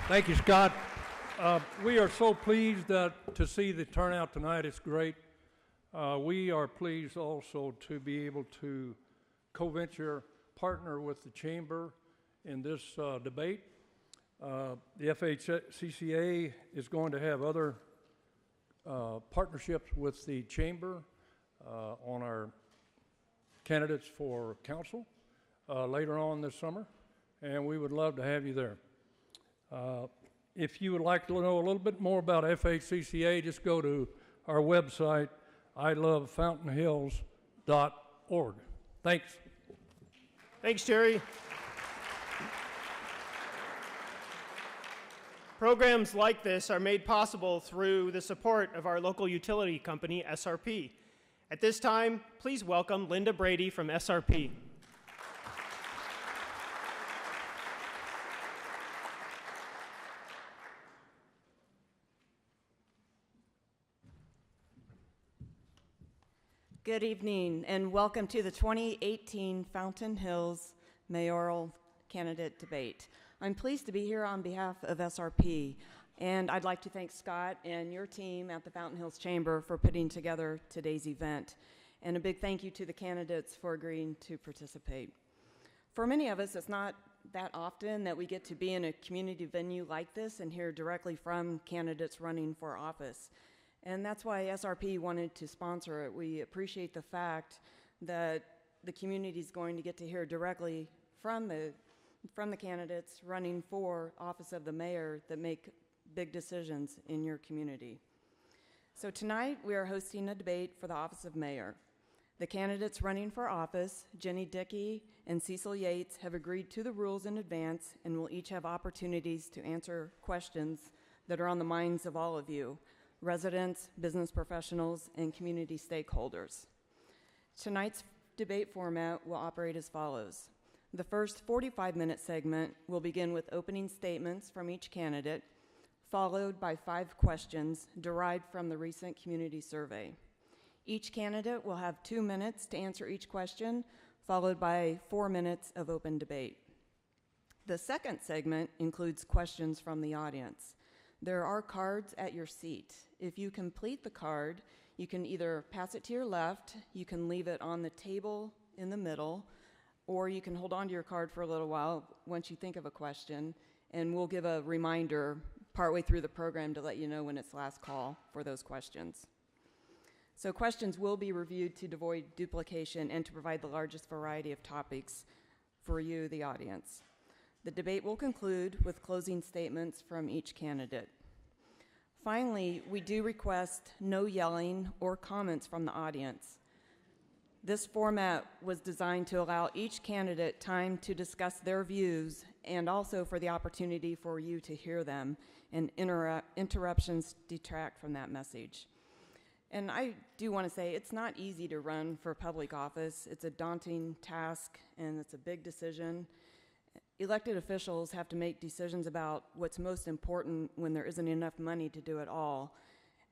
Thank you, Scott. We are so pleased to see the turnout tonight. It's great. We are pleased also to be able to co-venture partner with the Chamber in this debate. The FHCCA is going to have other partnerships with the Chamber on our candidates for council later on this summer, and we would love to have you there. If you would like to know a little bit more about FHCCA, just go to our website, ilovefountainhills.org. Thanks. Thanks, Jerry. Programs like this are made possible through the support of our local utility company, SRP. At this time, please welcome Linda Brady from SRP. Good evening and welcome to the 2018 Fountain Hills Mayoral Candidate Debate. I'm pleased to be here on behalf of SRP, and I'd like to thank Scott and your team at the Fountain Hills Chamber for putting together today's event. And a big thank you to the candidates for agreeing to participate. For many of us, it's not that often that we get to be in a community venue like this and hear directly from candidates running for office. And that's why SRP wanted to sponsor it. We appreciate the fact that the community is going to get to hear directly from the candidates running for office of the mayor that make big decisions in your community. So tonight we are hosting a debate for the office of mayor. The candidates running for office, Jenny Dickey and Cecil Yates, have agreed to the rules in advance and will each have opportunities to answer questions that are on the minds of all of you, residents, business professionals, and community stakeholders. Tonight's debate format will operate as follows. The first 45-minute segment will begin with opening statements from each candidate, followed by 5 questions derived from the recent community survey. Each candidate will have 2 minutes to answer each question, followed by 4 minutes of open debate. The second segment includes questions from the audience. There are cards at your seat. If you complete the card, you can either pass it to your left, you can leave it on the table in the middle, or you can hold on to your card for a little while once you think of a question, and we'll give a reminder partway through the program to let you know when it's last call for those questions. So questions will be reviewed to avoid duplication and to provide the largest variety of topics for you, the audience. The debate will conclude with closing statements from each candidate. Finally, we do request no yelling or comments from the audience. This format was designed to allow each candidate time to discuss their views and also for the opportunity for you to hear them, and interruptions detract from that message. And I do want to say it's not easy to run for public office. It's a daunting task and it's a big decision. Elected officials have to make decisions about what's most important when there isn't enough money to do it all.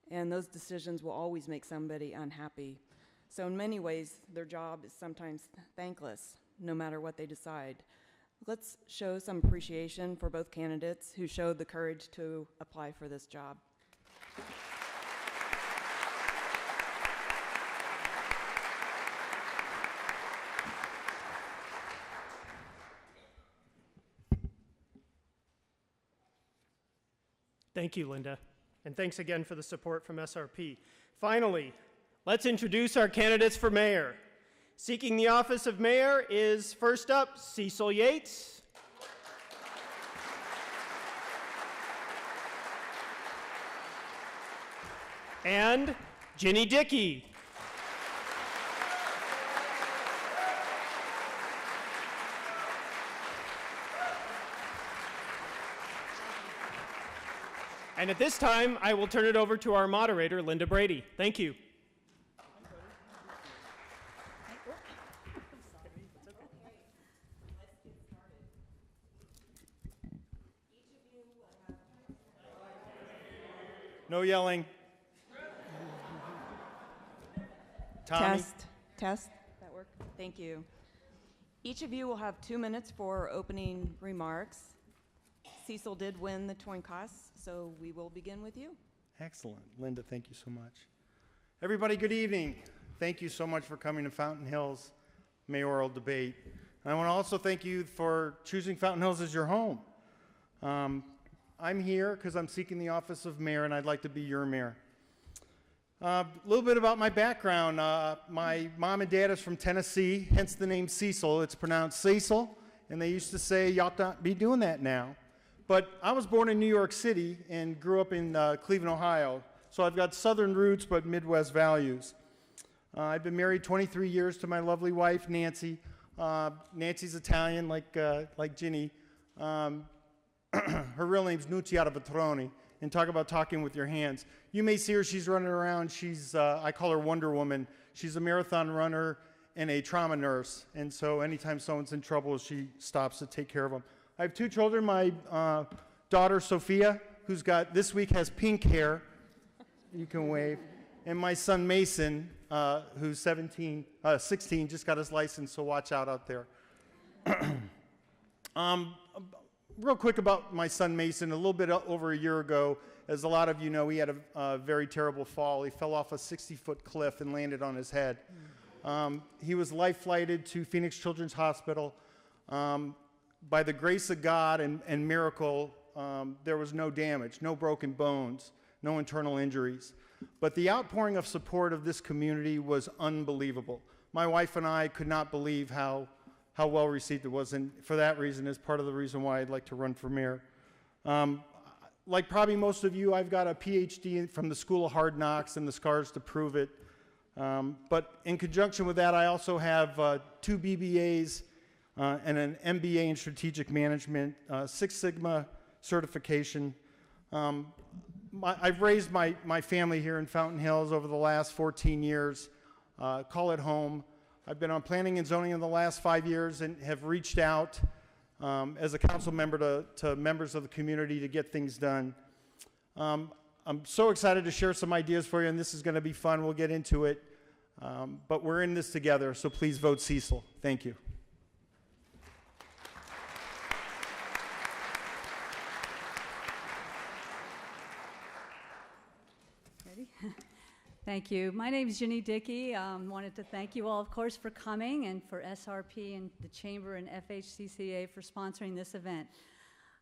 And those decisions will always make somebody unhappy. So in many ways, their job is sometimes thankless, no matter what they decide. Let's show some appreciation for both candidates who showed the courage to apply for this job. Thank you, Linda. And thanks again for the support from SRP. Finally, let's introduce our candidates for mayor. Seeking the office of mayor is, first up, Cecil Yates. And Jenny Dickey. And at this time, I will turn it over to our moderator, Linda Brady. Thank you. No yelling. Tommy. Test. That work? Thank you. Each of you will have 2 minutes for opening remarks. Cecil did win the coin toss, so we will begin with you. Excellent. Linda, thank you so much. Everybody, good evening. Thank you so much for coming to Fountain Hills Mayoral Debate. And I want to also thank you for choosing Fountain Hills as your home. I'm here because I'm seeking the office of mayor, and I'd like to be your mayor. A little bit about my background. My mom and dad is from Tennessee, hence the name Cecil. It's pronounced Cecil, and they used to say, you ought not be doing that now. But I was born in New York City and grew up in Cleveland, Ohio. So I've got Southern roots, but Midwest values. I've been married 23 years to my lovely wife, Nancy. Nancy's Italian, like Ginny. Her real name's Nunziata Vetroni. And talk about talking with your hands. You may see her, she's running around. She's, I call her Wonder Woman. She's a marathon runner and a trauma nurse. And so anytime someone's in trouble, she stops to take care of them. I have two children. My daughter, Sophia, who's got, this week has pink hair. You can wave. And my son, Mason, who's 16, just got his license, so watch out there. Real quick about my son Mason, a little bit over a year ago, as a lot of you know, he had a very terrible fall. He fell off a 60-foot cliff and landed on his head. He was life-flighted to Phoenix Children's Hospital. By the grace of God and miracle, there was no damage, no broken bones, no internal injuries. But the outpouring of support of this community was unbelievable. My wife and I could not believe how well received it was, and for that reason is part of the reason why I'd like to run for mayor. Like probably most of you, I've got a PhD from the School of Hard Knocks and the scars to prove it. But in conjunction with that, I also have 2 BBAs and an MBA in strategic management, 6 Sigma certification. I've raised my family here in Fountain Hills over the last 14 years, call it home. I've been on planning and zoning in the last 5 years and have reached out as a council member to members of the community to get things done. I'm so excited to share some ideas for you, and this is going to be fun. We'll get into it. But we're in this together, so please vote Cecil. Thank you. Ready? Thank you. My name is Ginny Dickey. Wanted to thank you all, of course, for coming and for SRP and the Chamber and FHCCA for sponsoring this event.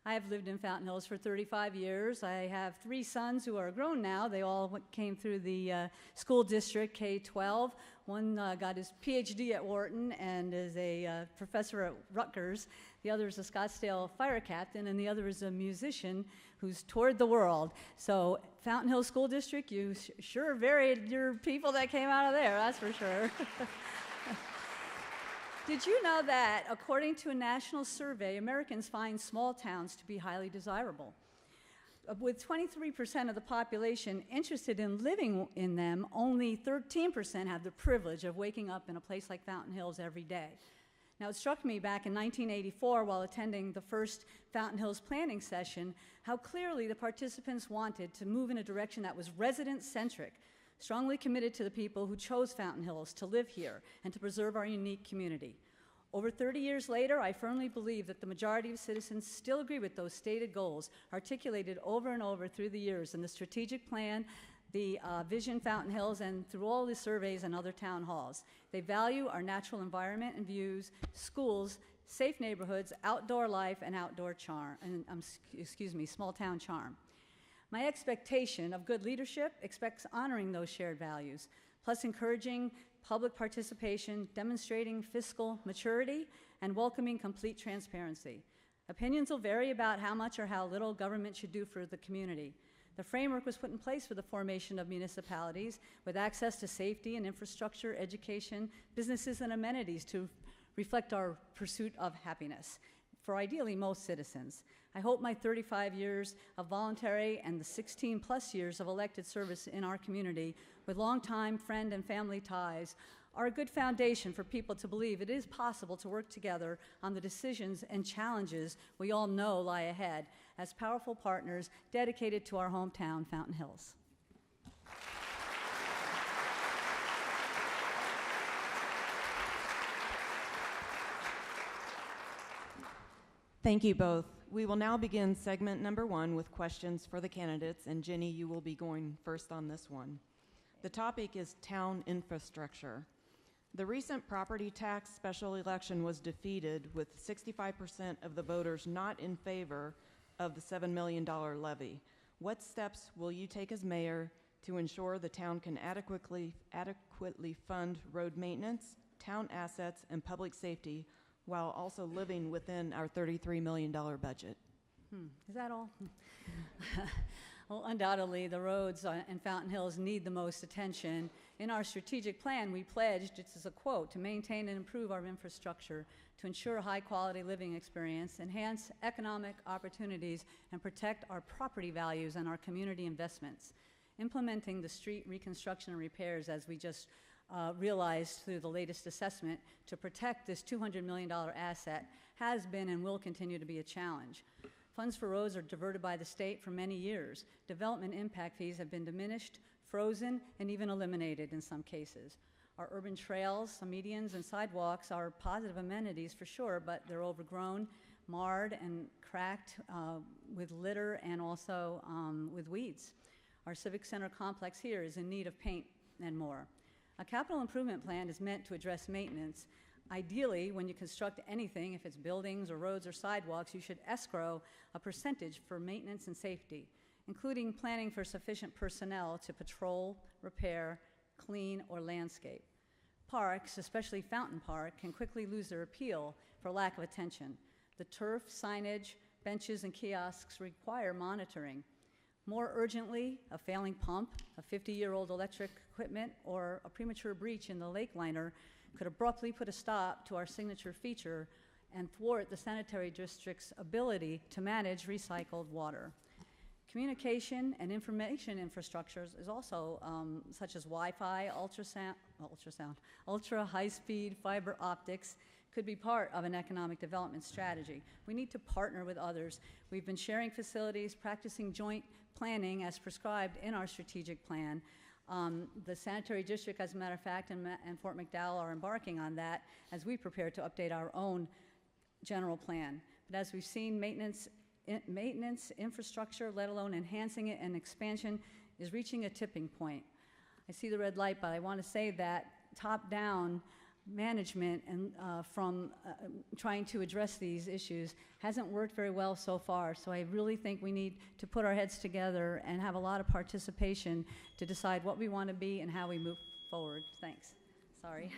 I have lived in Fountain Hills for 35 years. I have 3 sons who are grown now. They all came through the school district, K-12. One got his PhD at Wharton and is a professor at Rutgers. The other is a Scottsdale fire captain, and the other is a musician who's toured the world. So Fountain Hills School District, you sure varied your people that came out of there, that's for sure. Did you know that, according to a national survey, Americans find small towns to be highly desirable? With 23% of the population interested in living in them, only 13% have the privilege of waking up in a place like Fountain Hills every day. Now, it struck me back in 1984 while attending the first Fountain Hills planning session how clearly the participants wanted to move in a direction that was resident-centric, strongly committed to the people who chose Fountain Hills to live here and to preserve our unique community. Over 30 years later, I firmly believe that the majority of citizens still agree with those stated goals articulated over and over through the years in the strategic plan, the Vision Fountain Hills, and through all the surveys and other town halls. They value our natural environment and views, schools, safe neighborhoods, outdoor life, and outdoor charm, and small town charm. My expectation of good leadership expects honoring those shared values, plus encouraging public participation, demonstrating fiscal maturity, and welcoming complete transparency. Opinions will vary about how much or how little government should do for the community. The framework was put in place for the formation of municipalities with access to safety and infrastructure, education, businesses, and amenities to reflect our pursuit of happiness for ideally most citizens. I hope my 35 years of voluntary and the 16+ years of elected service in our community with longtime friend and family ties are a good foundation for people to believe it is possible to work together on the decisions and challenges we all know lie ahead as powerful partners dedicated to our hometown, Fountain Hills. Thank you both. we will now begin segment number 1 with questions for the candidates, and Jenny, you will be going first on this one. The topic is town infrastructure. The recent property tax special election was defeated with 65% of the voters not in favor of the $7 million levy. What steps will you take as mayor to ensure the town can adequately fund road maintenance, town assets, and public safety while also living within our $33 million budget? Is that all? Well, undoubtedly, the roads in Fountain Hills need the most attention. In our strategic plan, we pledged, it's as a quote, to maintain and improve our infrastructure, to ensure a high-quality living experience, enhance economic opportunities, and protect our property values and our community investments. Implementing the street reconstruction and repairs, as we just realized through the latest assessment, to protect this $200 million asset has been and will continue to be a challenge. Funds for roads are diverted by the state for many years. Development impact fees have been diminished, frozen, and even eliminated in some cases. Our urban trails, some medians, and sidewalks are positive amenities for sure, but they're overgrown, marred, and cracked with litter and also with weeds. Our Civic Center complex here is in need of paint and more. A capital improvement plan is meant to address maintenance. Ideally, when you construct anything, if it's buildings or roads or sidewalks, you should escrow a percentage for maintenance and safety, including planning for sufficient personnel to patrol, repair, clean, or landscape. Parks, especially Fountain Park, can quickly lose their appeal for lack of attention. The turf, signage, benches, and kiosks require monitoring. More urgently, a failing pump, a 50-year-old electric equipment, or a premature breach in the lake liner could abruptly put a stop to our signature feature and thwart the sanitary district's ability to manage recycled water. Communication and information infrastructures is also, such as Wi-Fi, ultra high-speed fiber optics, could be part of an economic development strategy. We need to partner with others. We've been sharing facilities, practicing joint planning as prescribed in our strategic plan. The sanitary district, as a matter of fact, and Fort McDowell are embarking on that as we prepare to update our own general plan. But as we've seen, maintenance, infrastructure, let alone enhancing it and expansion, is reaching a tipping point. I see the red light, but I want to say that top-down management and from trying to address these issues hasn't worked very well so far. So I really think we need to put our heads together and have a lot of participation to decide what we want to be and how we move forward. Thanks. Sorry.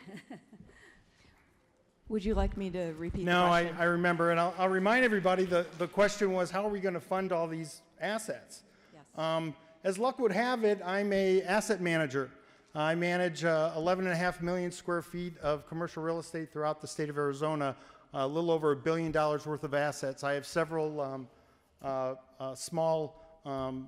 Would you like me to repeat No, the question? I remember, and I'll remind everybody the question was, how are we going to fund all these assets? Yes. As luck would have it, I'm a asset manager. I manage 11.5 million square feet of commercial real estate throughout the state of Arizona, a little over $1 billion worth of assets. I have several small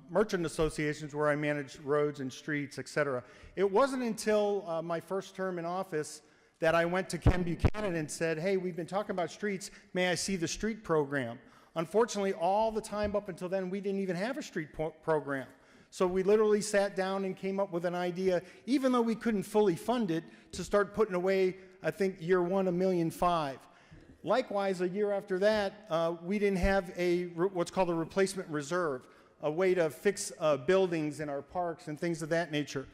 merchant associations where I manage roads and streets, et cetera. It wasn't until my first term in office that I went to Ken Buchanan and said, hey, we've been talking about streets, may I see the street program? Unfortunately, all the time up until then, we didn't even have a street program. So we literally sat down and came up with an idea, even though we couldn't fully fund it, to start putting away, I think, year one, $1.5 million. Likewise, a year after that, we didn't have what's called a replacement reserve, a way to fix buildings in our parks and things of that nature.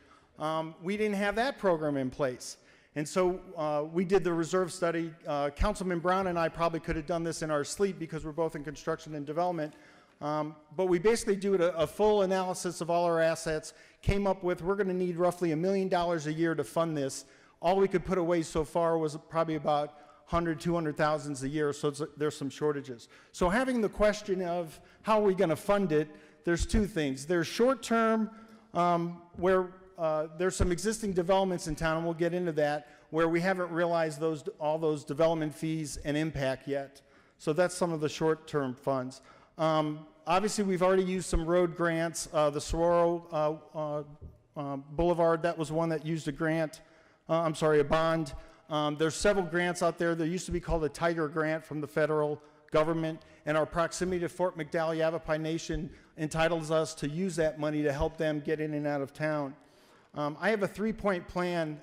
We didn't have that program in place. And so we did the reserve study. Councilman Brown and I probably could have done this in our sleep because we're both in construction and development. But we basically do a full analysis of all our assets, came up with we're going to need roughly $1 million a year to fund this. All we could put away so far was probably about 100, 200,000 a year, so there's some shortages. So having the question of how are we going to fund it, there's two things. There's short-term, where there's some existing developments in town, and we'll get into that, where we haven't realized all those development fees and impact yet. So that's some of the short-term funds. Obviously, we've already used some road grants. The Saguaro Boulevard, that was one that used a grant. A bond. There's several grants out there. There used to be called a Tiger Grant from the federal government, and our proximity to Fort McDowell Yavapai Nation entitles us to use that money to help them get in and out of town. I have a 3-point plan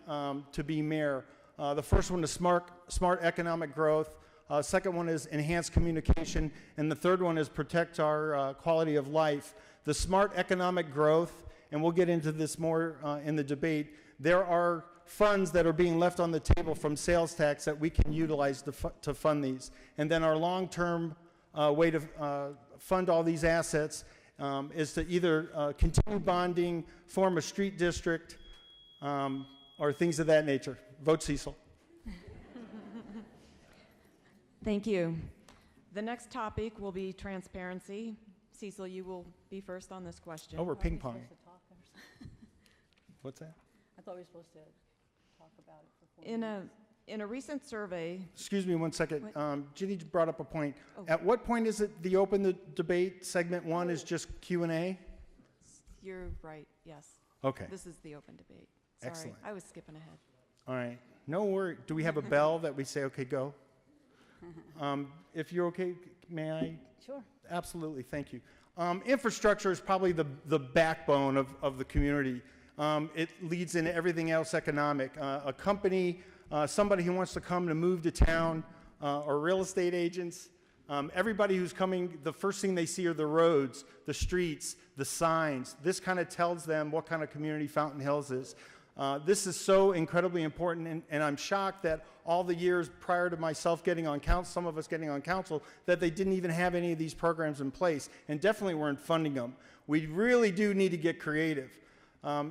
to be mayor. The first one is smart economic growth. Second one is enhance communication. And the third one is protect our quality of life. The smart economic growth, and we'll get into this more in the debate, there are funds that are being left on the table from sales tax that we can utilize to fund these. And then our long-term way to fund all these assets is to either continue bonding, form a street district, or things of that nature. Vote Cecil. Thank you. The next topic will be transparency. Cecil, you will be first on this question. Oh, we're ping pong. What's that? I thought we were supposed to talk about it for 4 minutes. In a recent survey, Excuse me 1 second. Ginny brought up a point. Oh. At what point is it the open the debate? Segment 1 is just Q&A? you're right, yes. Okay. This is the open debate. Sorry, Excellent. I was skipping ahead. All right. No worry. Do we have a bell that we say, okay, go? If you're okay, may I? Sure. Absolutely, thank you. Infrastructure is probably the backbone of the community. It leads into everything else economic. A company, somebody who wants to come to move to town, or real estate agents, everybody who's coming, the first thing they see are the roads, the streets, the signs. This kind of tells them what kind of community Fountain Hills is. This is so incredibly important, and I'm shocked that all the years prior to myself getting on council, some of us getting on council, that they didn't even have any of these programs in place, and definitely weren't funding them. We really do need to get creative.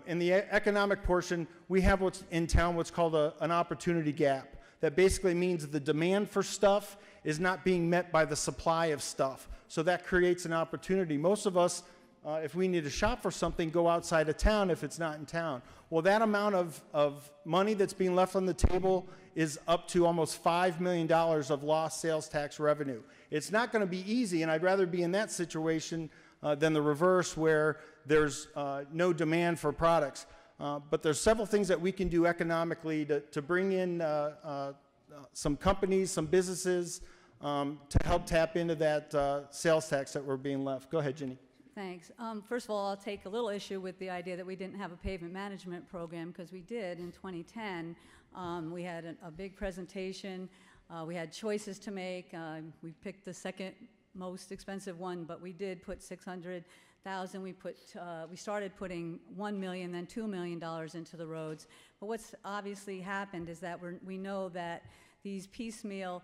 In the economic portion, we have what's in town what's called an opportunity gap. That basically means the demand for stuff is not being met by the supply of stuff. So that creates an opportunity. Most of us, if we need to shop for something, go outside of town if it's not in town. Well, that amount of money that's being left on the table is up to almost $5 million of lost sales tax revenue. It's not going to be easy, and I'd rather be in that situation than the reverse where there's no demand for products. But there's several things that we can do economically to bring in some companies, some businesses, to help tap into that sales tax that we're being left. Go ahead, Ginny. Thanks. First of all, I'll take a little issue with the idea that we didn't have a pavement management program, because we did in 2010. We had a big presentation. We had choices to make. We picked the second most expensive one, but we did put $600,000. We started putting $1 million, then $2 million into the roads. But what's obviously happened is that we know that these piecemeal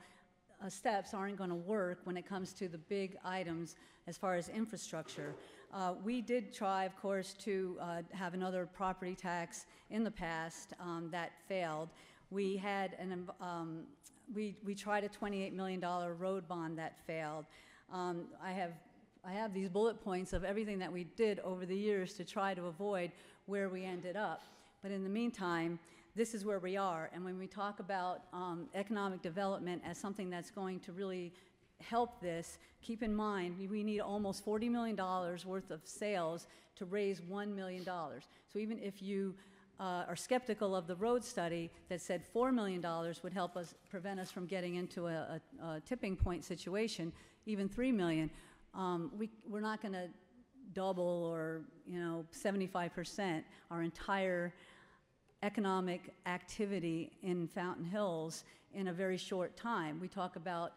steps aren't going to work when it comes to the big items as far as infrastructure. We did try, of course, to have another property tax in the past that failed. We had we tried a $28 million road bond that failed. I have these bullet points of everything that we did over the years to try to avoid where we ended up. But in the meantime, this is where we are. And when we talk about economic development as something that's going to really help this, keep in mind we need almost $40 million worth of sales to raise $1 million. So even if you are skeptical of the road study that said $4 million would help us prevent us from getting into a tipping point situation, even $3 million, we're not going to double or 75% our entire economic activity in Fountain Hills in a very short time. We talk about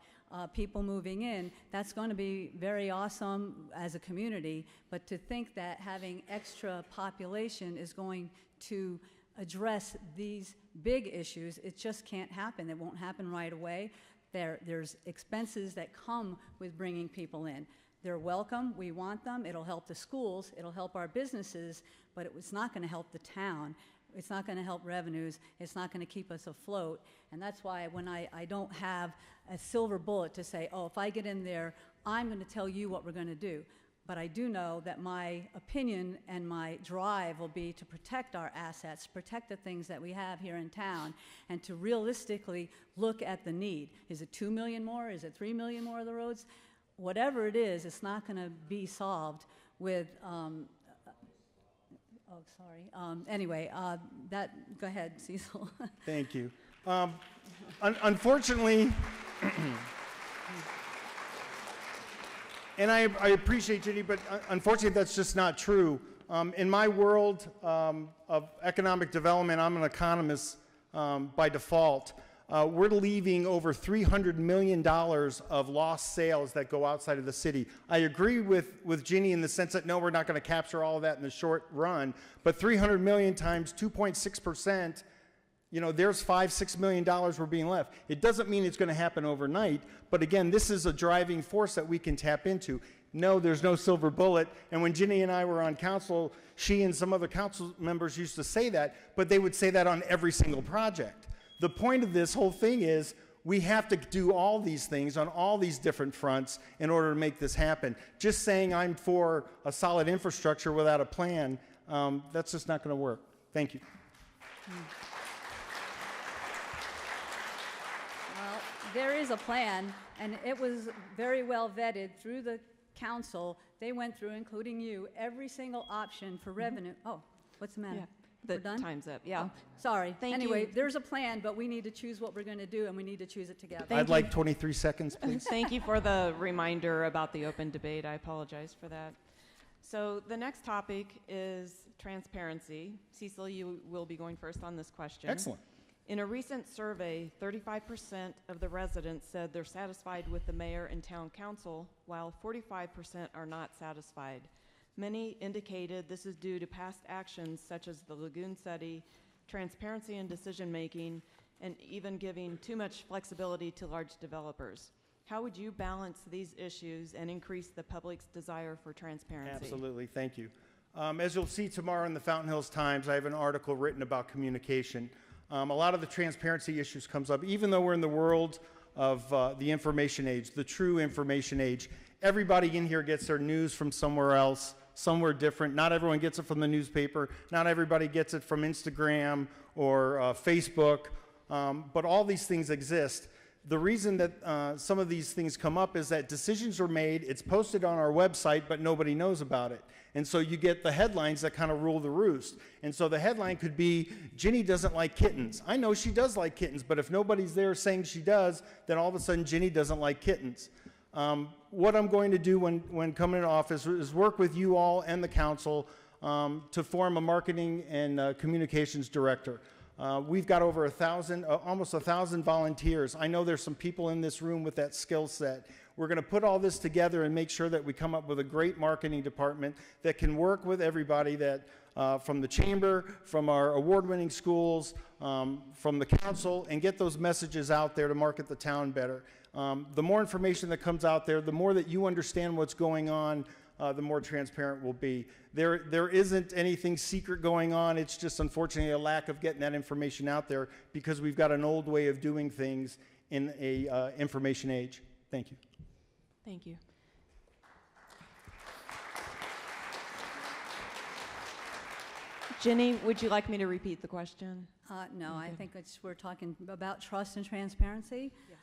people moving in. That's going to be very awesome as a community, but to think that having extra population is going to address these big issues, it just can't happen. It won't happen right away. There's expenses that come with bringing people in. They're welcome. We want them. It'll help the schools. It'll help our businesses, but it's not going to help the town. It's not going to help revenues. It's not going to keep us afloat. And that's why when I don't have a silver bullet to say, oh, if I get in there, I'm going to tell you what we're going to do. But I do know that my opinion and my drive will be to protect our assets, protect the things that we have here in town, and to realistically look at the need. Is it 2 million more? Is it 3 million more of the roads? Whatever it is, it's not going to be solved with, anyway, go ahead, Cecil. Thank you. Unfortunately, and I appreciate Ginny, but unfortunately that's just not true. In my world of economic development, I'm an economist by default. we're leaving over $300 million of lost sales that go outside of the city. I agree with Ginny in the sense that no, we're not going to capture all of that in the short run, but 300 million times 2.6%, you know, there's $5-6 million we're being left. It doesn't mean it's going to happen overnight, but again, this is a driving force that we can tap into. No, there's no silver bullet, and when Ginny and I were on council, she and some other council members used to say that, but they would say that on every single project. The point of this whole thing is we have to do all these things on all these different fronts in order to make this happen. Just saying I'm for a solid infrastructure without a plan, that's just not going to work. Thank you. Well, there is a plan, and it was very well vetted through the council. They went through, including you, every single option for revenue. Oh, what's the matter? Yeah. We're done? Time's up, yeah. Oh, sorry. Thank anyway, you. there's a plan, but we need to choose what we're going to do, and we need to choose it together. Thank I'd you. like 23 seconds, please. Thank you for the reminder about the open debate. I apologize for that. So the next topic is transparency. Cecil, you will be going first on this question. Excellent. In a recent survey, 35% of the residents said they're satisfied with the mayor and town council, while 45% are not satisfied. Many indicated this is due to past actions such as the lagoon study, transparency in decision-making, and even giving too much flexibility to large developers. How would you balance these issues and increase the public's desire for transparency? Absolutely, thank you. As you'll see tomorrow in the Fountain Hills Times, I have an article written about communication. A lot of the transparency issues comes up, even though we're in the world of the information age, the true information age. Everybody in here gets their news from somewhere else, somewhere different. Not everyone gets it from the newspaper. Not everybody gets it from Instagram or Facebook, but all these things exist. The reason that some of these things come up is that decisions are made, it's posted on our website, but nobody knows about it. And so you get the headlines that kind of rule the roost. And so the headline could be, Ginny doesn't like kittens. I know she does like kittens, but if nobody's there saying she does, then all of a sudden Ginny doesn't like kittens. What I'm going to do when coming into office is work with you all and the council to form a marketing and communications director. We've got over 1,000, almost 1,000 volunteers. I know there's some people in this room with that skill set. We're going to put all this together and make sure that we come up with a great marketing department that can work with everybody that, from the chamber, from our award-winning schools, from the council, and get those messages out there to market the town better. The more information that comes out there, the more that you understand what's going on, the more transparent we'll be. There isn't anything secret going on. It's just unfortunately a lack of getting that information out there because we've got an old way of doing things in a information age. Thank you. Thank you. Ginny, would you like me to repeat the question? No, I think we're talking about trust and transparency. Yes.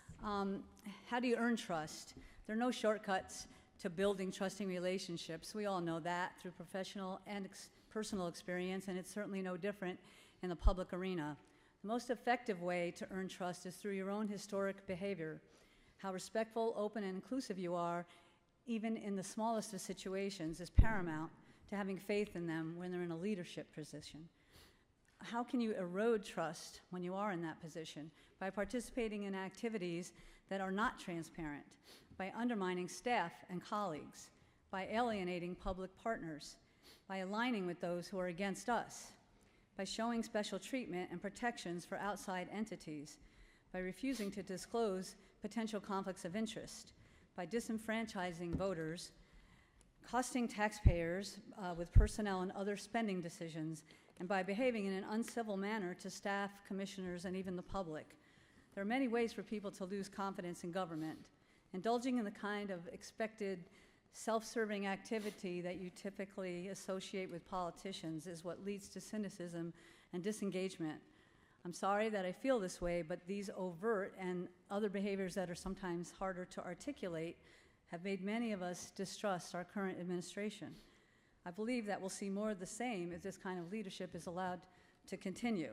How do you earn trust? There are no shortcuts to building trusting relationships. We all know that through professional and personal experience, and it's certainly no different in the public arena. The most effective way to earn trust is through your own historic behavior. How respectful, open, and inclusive you are, even in the smallest of situations, is paramount to having faith in them when they're in a leadership position. How can you erode trust when you are in that position? By participating in activities that are not transparent, by undermining staff and colleagues, by alienating public partners, by aligning with those who are against us, by showing special treatment and protections for outside entities, by refusing to disclose potential conflicts of interest, by disenfranchising voters, costing taxpayers with personnel and other spending decisions, and by behaving in an uncivil manner to staff, commissioners, and even the public. There are many ways for people to lose confidence in government. Indulging in the kind of expected self-serving activity that you typically associate with politicians is what leads to cynicism and disengagement. I'm sorry that I feel this way, but these overt and other behaviors that are sometimes harder to articulate have made many of us distrust our current administration. I believe that we'll see more of the same if this kind of leadership is allowed to continue.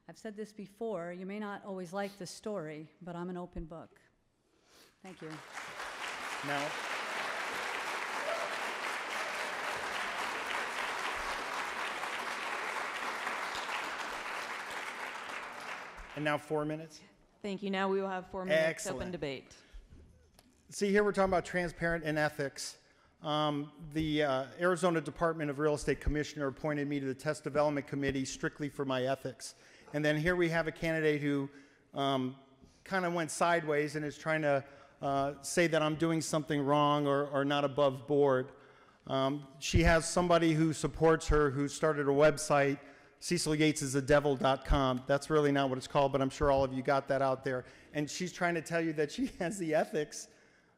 I've said this before, you may not always like the story, but I'm an open book. Thank you. Now, and now 4 minutes. Thank you. Now we will have 4 minutes Excellent. open debate. See, here we're talking about transparent and ethics. The Arizona Department of Real Estate Commissioner appointed me to the Test Development Committee strictly for my ethics. And then here we have a candidate who kind of went sideways and is trying to say that I'm doing something wrong or not above board. She has somebody who supports her who started a website, CecilYatesIsADevil.com. That's really not what it's called, but I'm sure all of you got that out there. And she's trying to tell you that she has the ethics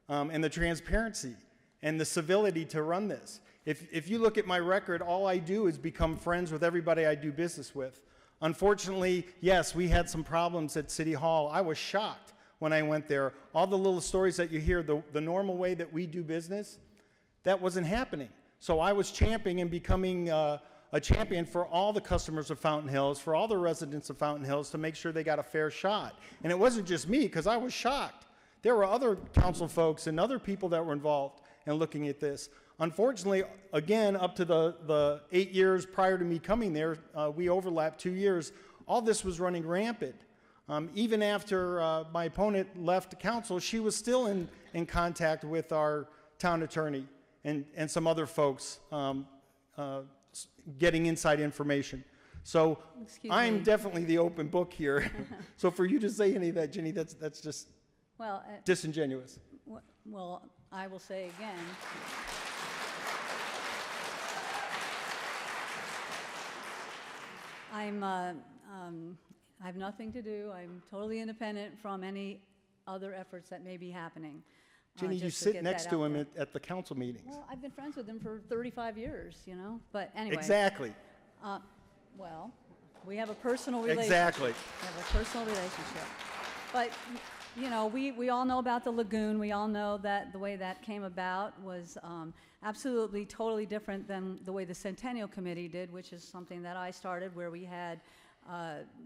and the transparency and the civility to run this. If you look at my record, all I do is become friends with everybody I do business with. Unfortunately, yes, we had some problems at City Hall. I was shocked when I went there. All the little stories that you hear, the normal way that we do business, that wasn't happening. So I was championing and becoming a champion for all the customers of Fountain Hills, for all the residents of Fountain Hills, to make sure they got a fair shot. And it wasn't just me, because I was shocked. There were other council folks and other people that were involved in looking at this. Unfortunately, again, up to the 8 years prior to me coming there, we overlapped 2 years, all this was running rampant. Even after my opponent left council, she was still in contact with our town attorney and some other folks getting inside information. So I'm definitely the open book here. So for you to say any of that, Ginny, that's just disingenuous. Well, I will say again, I have nothing to do. I'm totally independent from any other efforts that may be happening. Ginny, you just to sit get next that to out him there. at the council meetings. Well, I've been friends with him for 35 years, you know. But anyway. Exactly. Well, we have a personal relationship. Exactly. We have a personal relationship. But, you know, we all know about the lagoon. We all know that the way that came about was absolutely totally different than the way the Centennial Committee did, which is something that I started, where we had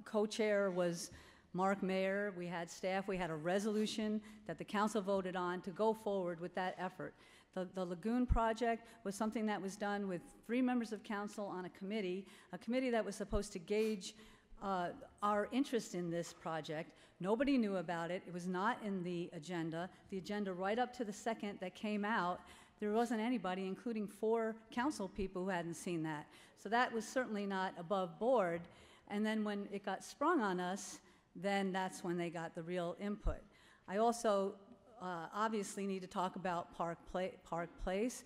co-chair was Mark Mayer, we had staff, we had a resolution that the council voted on to go forward with that effort. The lagoon project was something that was done with 3 members of council on a committee that was supposed to gauge our interest in this project. Nobody knew about it. It was not in the agenda. The agenda right up to the second that came out, there wasn't anybody, including 4 council people, who hadn't seen that. So that was certainly not above board. And then when it got sprung on us, then that's when they got the real input. I also obviously need to talk about Park Place.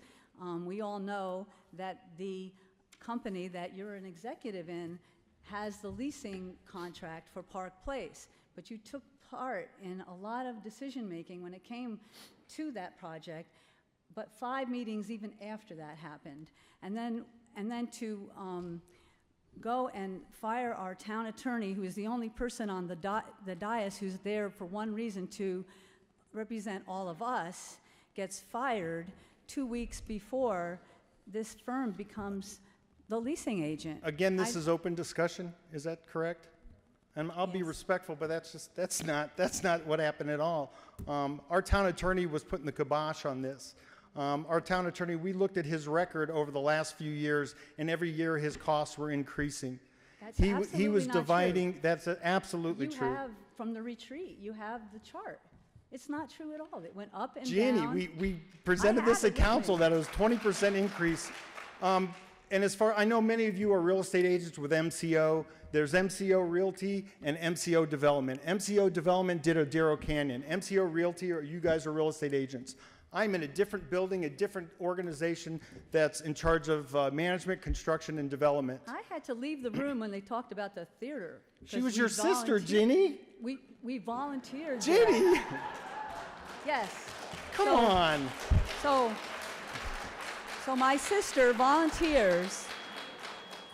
We all know that the company that you're an executive in has the leasing contract for Park Place, but you took part in a lot of decision-making when it came to that project, but 5 meetings even after that happened. And then to go and fire our town attorney, who is the only person on the dais who's there for one reason, to represent all of us, gets fired 2 weeks before this firm becomes the leasing agent. Again, this is open discussion. Is that correct? And I'll be respectful, but that's not what happened at all. Our town attorney was putting the kibosh on this. Our town attorney, we looked at his record over the last few years, and every year his costs were increasing. That's He absolutely was not dividing. true. That's absolutely You true. have, from the retreat, you have the chart. It's not true at all. It went up and Ginny, down. we presented this have at it with council me. that it was 20% increase. And as far, I know many of you are real estate agents with MCO. There's MCO Realty and MCO Development. MCO Development did Adero Canyon. MCO Realty, or you guys are real estate agents. I'm in a different building, a different organization that's in charge of management, construction, and development. I had to leave the room when they talked about the theater. She 'cause was we your sister, volunteered- Ginny. We volunteered. Ginny, Yes. come So- on. So my sister volunteers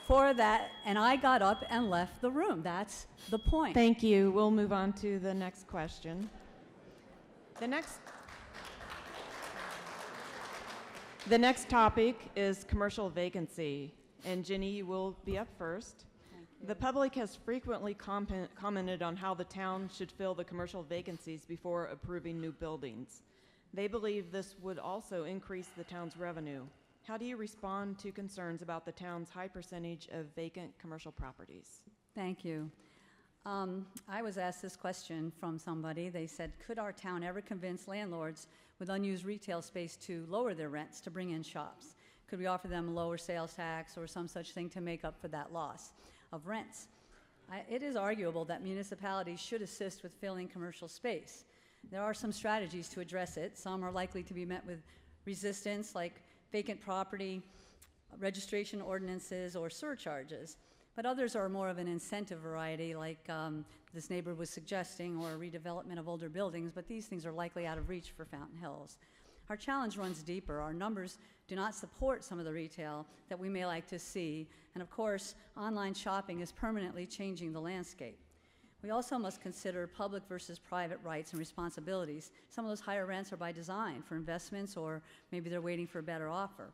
for that, and I got up and left the room. That's the point. Thank you. We'll move on to the next question. The next topic is commercial vacancy. And Ginny, you will be up first. The public has frequently commented on how the town should fill the commercial vacancies before approving new buildings. They believe this would also increase the town's revenue. How do you respond to concerns about the town's high percentage of vacant commercial properties? Thank you. I was asked this question from somebody. They said, could our town ever convince landlords with unused retail space to lower their rents to bring in shops? Could we offer them a lower sales tax or some such thing to make up for that loss of rents? It is arguable that municipalities should assist with filling commercial space. There are some strategies to address it. Some are likely to be met with resistance, like vacant property, registration ordinances, or surcharges. But others are more of an incentive variety, like this neighbor was suggesting, or redevelopment of older buildings, but these things are likely out of reach for Fountain Hills. Our challenge runs deeper. Our numbers do not support some of the retail that we may like to see, and of course, online shopping is permanently changing the landscape. We also must consider public versus private rights and responsibilities. Some of those higher rents are by design for investments, or maybe they're waiting for a better offer.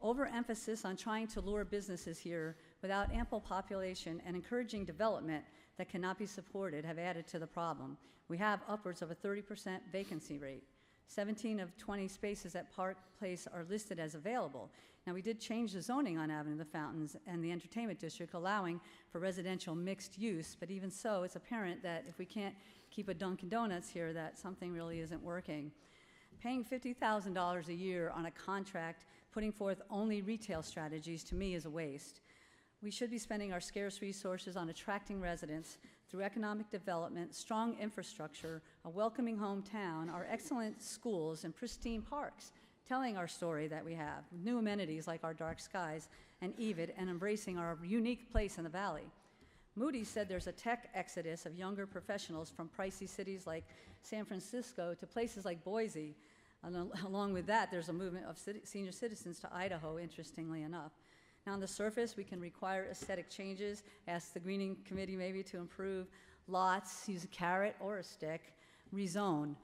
Overemphasis on trying to lure businesses here without ample population and encouraging development that cannot be supported have added to the problem. We have upwards of a 30% vacancy rate. 17 of 20 spaces at Park Place are listed as available. Now, we did change the zoning on Avenue of the Fountains and the entertainment district, allowing for residential mixed use, but even so, it's apparent that if we can't keep a Dunkin' Donuts here, that something really isn't working. Paying $50,000 a year on a contract, putting forth only retail strategies, to me is a waste. We should be spending our scarce resources on attracting residents through economic development, strong infrastructure, a welcoming hometown, our excellent schools, and pristine parks, telling our story that we have, with new amenities like our dark skies and EVID, and embracing our unique place in the valley. Moody said there's a tech exodus of younger professionals from pricey cities like San Francisco to places like Boise. And along with that, there's a movement of senior citizens to Idaho, interestingly enough. Now, on the surface, we can require aesthetic changes, ask the Greening Committee maybe to improve lots, use a carrot or a stick, rezone.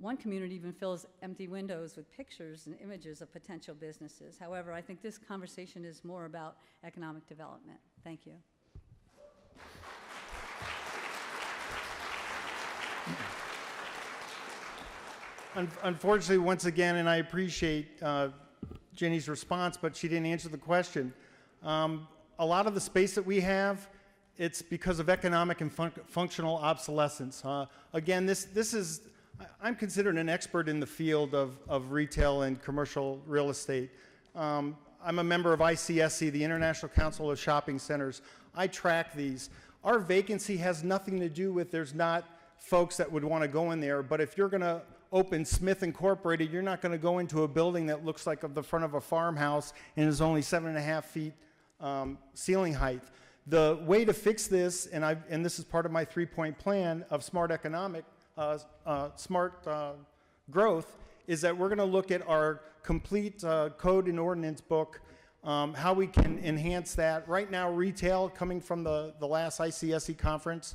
One community even fills empty windows with pictures and images of potential businesses. However, I think this conversation is more about economic development. Thank you. Unfortunately, once again, and I appreciate Jenny's response, but she didn't answer the question. A lot of the space that we have, it's because of economic and functional obsolescence. Again, this is, I'm considered an expert in the field of retail and commercial real estate. I'm a member of ICSC, the International Council of Shopping Centers. I track these. Our vacancy has nothing to do with there's not folks that would want to go in there, but if you're going to open Smith Incorporated, you're not going to go into a building that looks like the front of a farmhouse and is only 7.5 feet ceiling height. The way to fix this, and this is part of my 3-point plan of smart growth, is that we're going to look at our complete code and ordinance book, how we can enhance that. Right now, retail, coming from the last ICSC conference,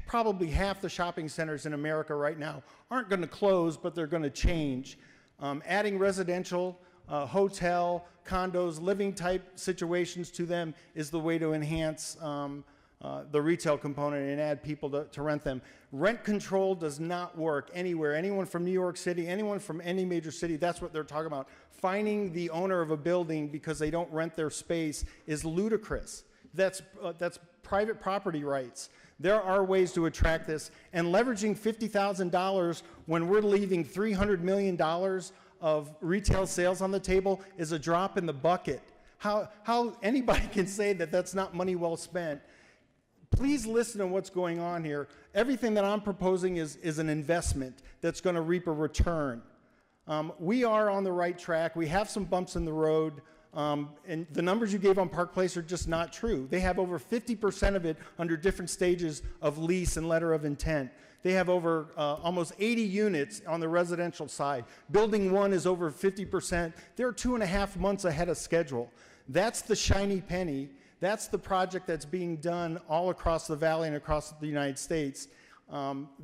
probably half the shopping centers in America right now aren't going to close, but they're going to change. Adding residential, hotel, condos, living type situations to them is the way to enhance the retail component and add people to rent them. Rent control does not work anywhere. Anyone from New York City, anyone from any major city, that's what they're talking about. Finding the owner of a building because they don't rent their space is ludicrous. That's private property rights. There are ways to attract this, and leveraging $50,000 when we're leaving $300 million of retail sales on the table is a drop in the bucket. How anybody can say that that's not money well spent? Please listen to what's going on here. Everything that I'm proposing is an investment that's going to reap a return. We are on the right track. We have some bumps in the road. And the numbers you gave on Park Place are just not true. They have over 50% of it under different stages of lease and letter of intent. They have over almost 80 units on the residential side. Building 1 is over 50%. They're 2.5 months ahead of schedule. That's the shiny penny. That's the project that's being done all across the valley and across the United States.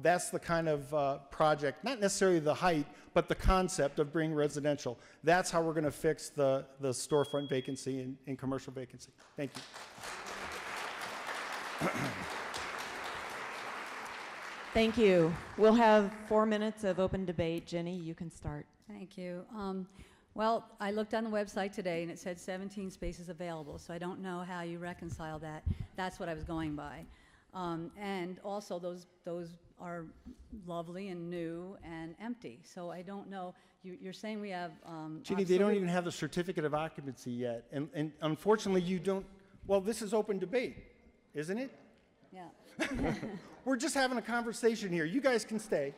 That's the kind of project, not necessarily the height, but the concept of bringing residential. That's how we're going to fix the storefront vacancy and commercial vacancy. Thank you. Thank you. We'll have 4 minutes of open debate. Jenny, you can start. Thank you. Well, I looked on the website today, and it said 17 spaces available, so I don't know how you reconcile that. That's what I was going by. And also those are lovely and new and empty. So I don't know, you're saying we have Ginny, they don't even have the certificate of occupancy yet. And unfortunately, you don't, well, this is open debate, isn't it? Yeah. We're just having a conversation here. You guys can stay.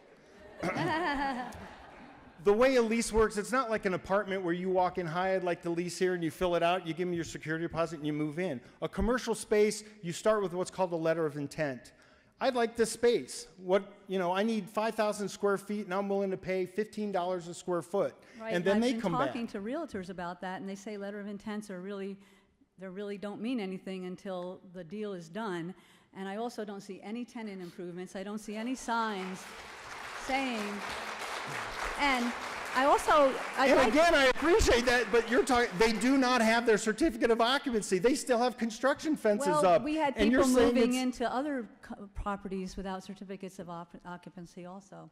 The way a lease works, it's not like an apartment where you walk in, hi, I'd like to lease here, and you fill it out, you give them your security deposit, and you move in. A commercial space, you start with what's called a letter of intent. I'd like this space. I need 5,000 square feet, and I'm willing to pay $15 a square foot. Right, and then they come back. I've been talking to realtors about that, and they say letter of intents they really don't mean anything until the deal is done. And I also don't see any tenant improvements. I don't see any signs saying, and again, I appreciate that, but they do not have their certificate of occupancy. They still have construction fences up. Well, we had and people you're moving into other properties without certificates of occupancy also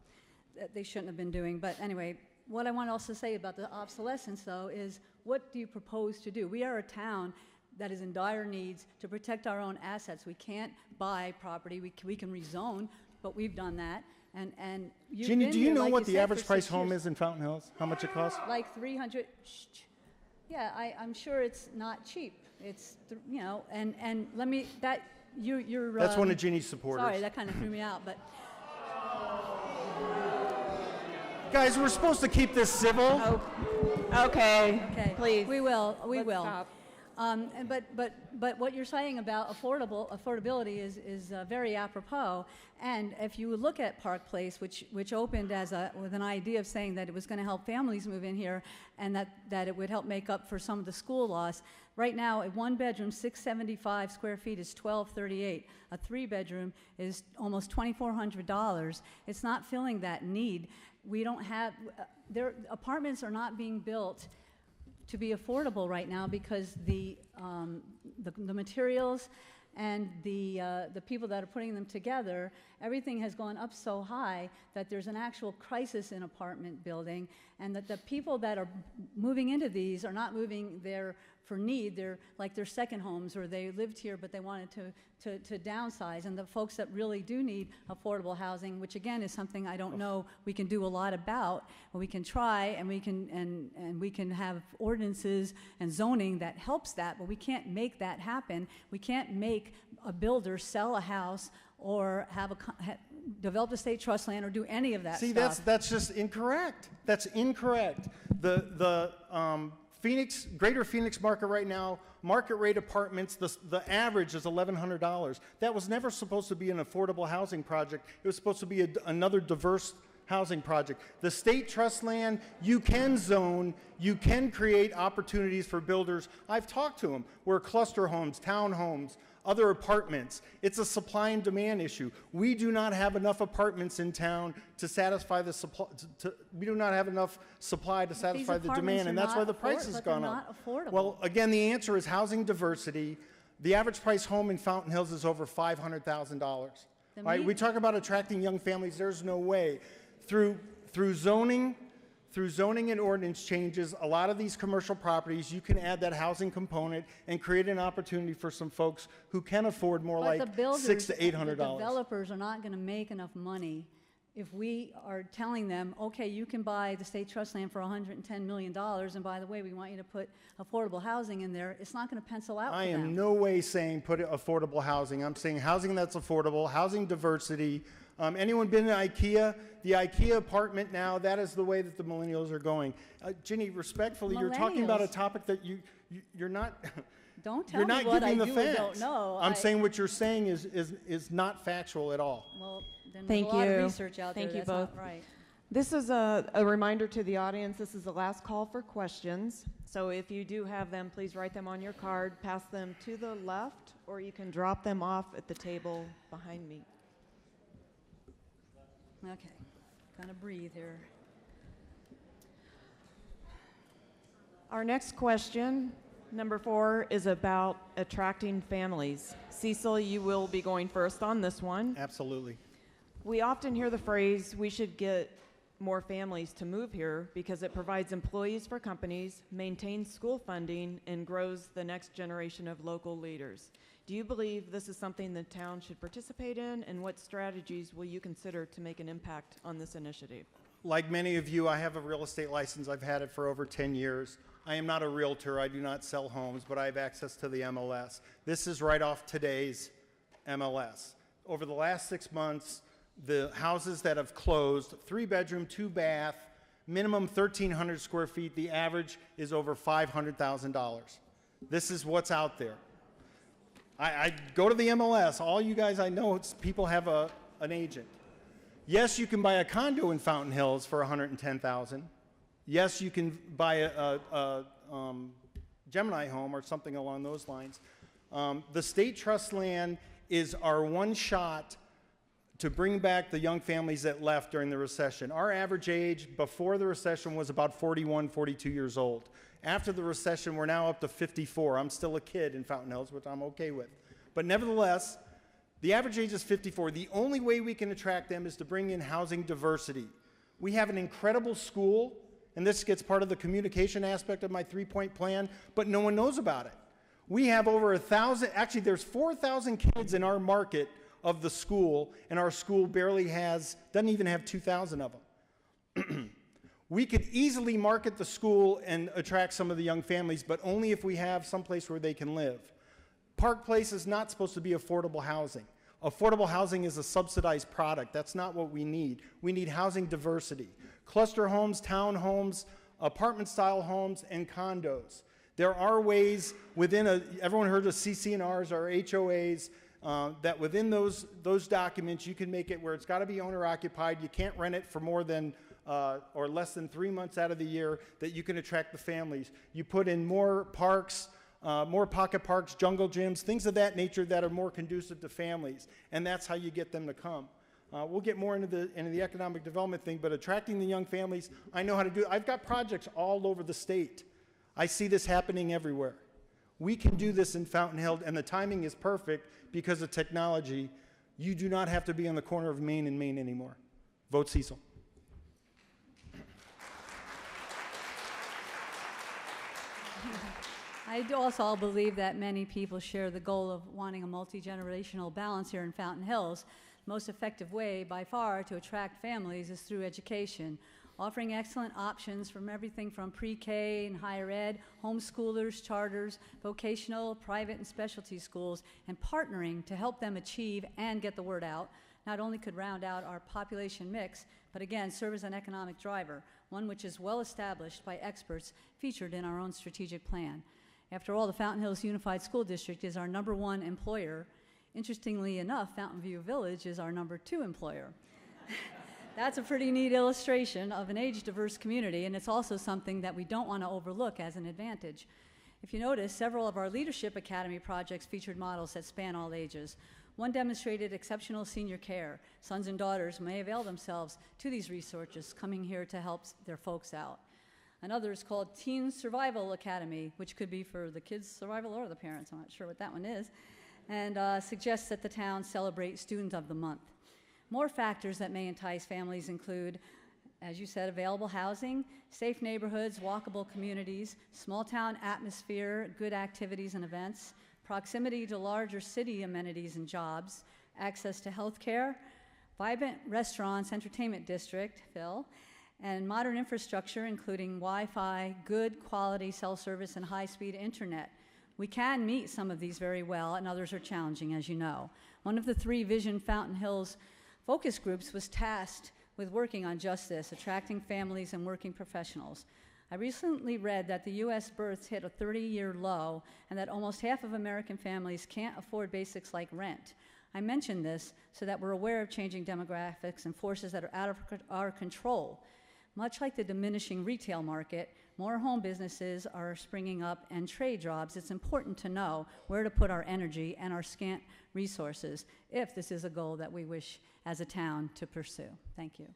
that they shouldn't have been doing. But anyway, what I want to also say about the obsolescence, though, is what do you propose to do? We are a town that is in dire needs to protect our own assets. We can't buy property. We can rezone, but we've done that. And you've Ginny, been do you here, know like what you the said, average for price 6 home years. is in Fountain Hills? How much it costs? Like 300. Yeah, I'm sure it's not cheap. It's and let me you're. That's one of Ginny's supporters. Sorry, that kind of threw me out, but. Guys, we're supposed to keep this civil. Oh, okay. Okay, Please. We will. Let's stop. But what you're saying about affordability is very apropos. And if you look at Park Place, which opened with an idea of saying that it was going to help families move in here, and that it would help make up for some of the school loss. Right now, a one-bedroom, 675 square feet is $1,238. A three-bedroom is almost $2,400. It's not filling that need. We don't have apartments are not being built to be affordable right now because the materials and the people that are putting them together, everything has gone up so high that there's an actual crisis in apartment building, and that the people that are moving into these are not moving there for need. They're like their second homes, or they lived here but they wanted to downsize. And the folks that really do need affordable housing, which again is something I don't know we can do a lot about, but we can try, and we can have ordinances and zoning that helps that, but we can't make that happen. We can't make a builder sell a house or develop a state trust land or do any of that See, stuff. that's just incorrect. That's incorrect. The Greater Phoenix market right now, market rate apartments, the average is $1,100. That was never supposed to be an affordable housing project. It was supposed to be another diverse housing project. The state trust land, you can zone, you can create opportunities for builders. I've talked to them. We're cluster homes, townhomes, other apartments. It's a supply and demand issue. We do not have enough apartments in town to satisfy the supply. We do not have enough supply to satisfy the demand, and that's why the price has gone up. Not affordable. Well, again, the answer is housing diversity. The average price home in Fountain Hills is over $500,000. All right, we talk about attracting young families. There's no way. Through zoning and ordinance changes, a lot of these commercial properties, you can add that housing component and create an opportunity for some folks who can afford more But like the builders, $600 to $800. The developers are not going to make enough money if we are telling them, okay, you can buy the state trust land for $110 million, and by the way, we want you to put affordable housing in there. It's not going to pencil out I for am them. no way saying put affordable housing. I'm saying housing that's affordable, housing diversity. Anyone been to IKEA? The IKEA apartment now, that is the way that the millennials are going. Ginny, respectfully, you're talking about a topic that you're not... Don't tell You're me not what giving I the do or facts. don't know. I'm saying what you're saying is not factual at all. Well, then Thank there's a lot of you. research out Thank there you that's both. not right. This is a reminder to the audience. This is the last call for questions. So if you do have them, please write them on your card, pass them to the left, or you can drop them off at the table behind me. Okay, gotta breathe here. Our next question, number 4, is about attracting families. Cecil, you will be going first on this one. Absolutely. We often hear the phrase, we should get more families to move here because it provides employees for companies, maintains school funding, and grows the next generation of local leaders. Do you believe this is something the town should participate in, and what strategies will you consider to make an impact on this initiative? Like many of you, I have a real estate license. I've had it for over 10 years. I am not a realtor. I do not sell homes, but I have access to the MLS. This is right off today's MLS. Over the last 6 months, the houses that have closed, 3-bedroom, 2-bath, minimum 1,300 square feet, the average is over $500,000. This is what's out there. I go to the MLS. All you guys I know, people have an agent. Yes, you can buy a condo in Fountain Hills for $110,000. Yes, you can buy a Gemini home or something along those lines. The state trust land is our one shot to bring back the young families that left during the recession. Our average age before the recession was about 41, 42 years old. After the recession, we're now up to 54. I'm still a kid in Fountain Hills, which I'm okay with. But nevertheless, the average age is 54. The only way we can attract them is to bring in housing diversity. We have an incredible school, and this gets part of the communication aspect of my 3-point plan, but no one knows about it. We have over 1,000, actually there's 4,000 kids in our market of the school, and our school doesn't even have 2,000 of them. We could easily market the school and attract some of the young families, but only if we have some place where they can live. Park Place is not supposed to be affordable housing. Affordable housing is a subsidized product. That's not what we need. We need housing diversity. Cluster homes, townhomes, apartment-style homes, and condos. There are ways everyone heard of CC&Rs or HOAs, that within those documents you can make it where it's got to be owner-occupied. You can't rent it for more than or less than 3 months out of the year, that you can attract the families. You put in more parks, more pocket parks, jungle gyms, things of that nature that are more conducive to families, and that's how you get them to come. We'll get more into the economic development thing, but attracting the young families, I know how to do it. I've got projects all over the state. I see this happening everywhere. We can do this in Fountain Hill, and the timing is perfect because of technology. You do not have to be on the corner of Main and Main anymore. Vote Cecil. I do also believe that many people share the goal of wanting a multi-generational balance here in Fountain Hills. The most effective way, by far, to attract families is through education, offering excellent options from everything from pre-K and higher ed, homeschoolers, charters, vocational, private, and specialty schools, and partnering to help them achieve and get the word out. Not only could round out our population mix, but again, serve as an economic driver, one which is well established by experts featured in our own strategic plan. After all, the Fountain Hills Unified School District is our #1 employer. Interestingly enough, Fountain View Village is our #2 employer. That's a pretty neat illustration of an age-diverse community, and it's also something that we don't want to overlook as an advantage. If you notice, several of our Leadership Academy projects featured models that span all ages. One demonstrated exceptional senior care. Sons and daughters may avail themselves to these resources, coming here to help their folks out. Another is called Teen Survival Academy, which could be for the kids' survival or the parents. I'm not sure what that one is. And suggests that the town celebrate Student of the Month. More factors that may entice families include, as you said, available housing, safe neighborhoods, walkable communities, small town atmosphere, good activities and events, proximity to larger city amenities and jobs, access to health care, vibrant restaurants, entertainment district, Phil, and modern infrastructure, including Wi-Fi, good quality cell service, and high-speed internet. We can meet some of these very well, and others are challenging, as you know. One of the 3 Vision Fountain Hills focus groups was tasked with working on just this, attracting families and working professionals. I recently read that the U.S. births hit a 30-year low, and that almost half of American families can't afford basics like rent. I mention this so that we're aware of changing demographics and forces that are out of our control. Much like the diminishing retail market, more home businesses are springing up and trade jobs. It's important to know where to put our energy and our scant resources if this is a goal that we wish as a town to pursue. Thank you.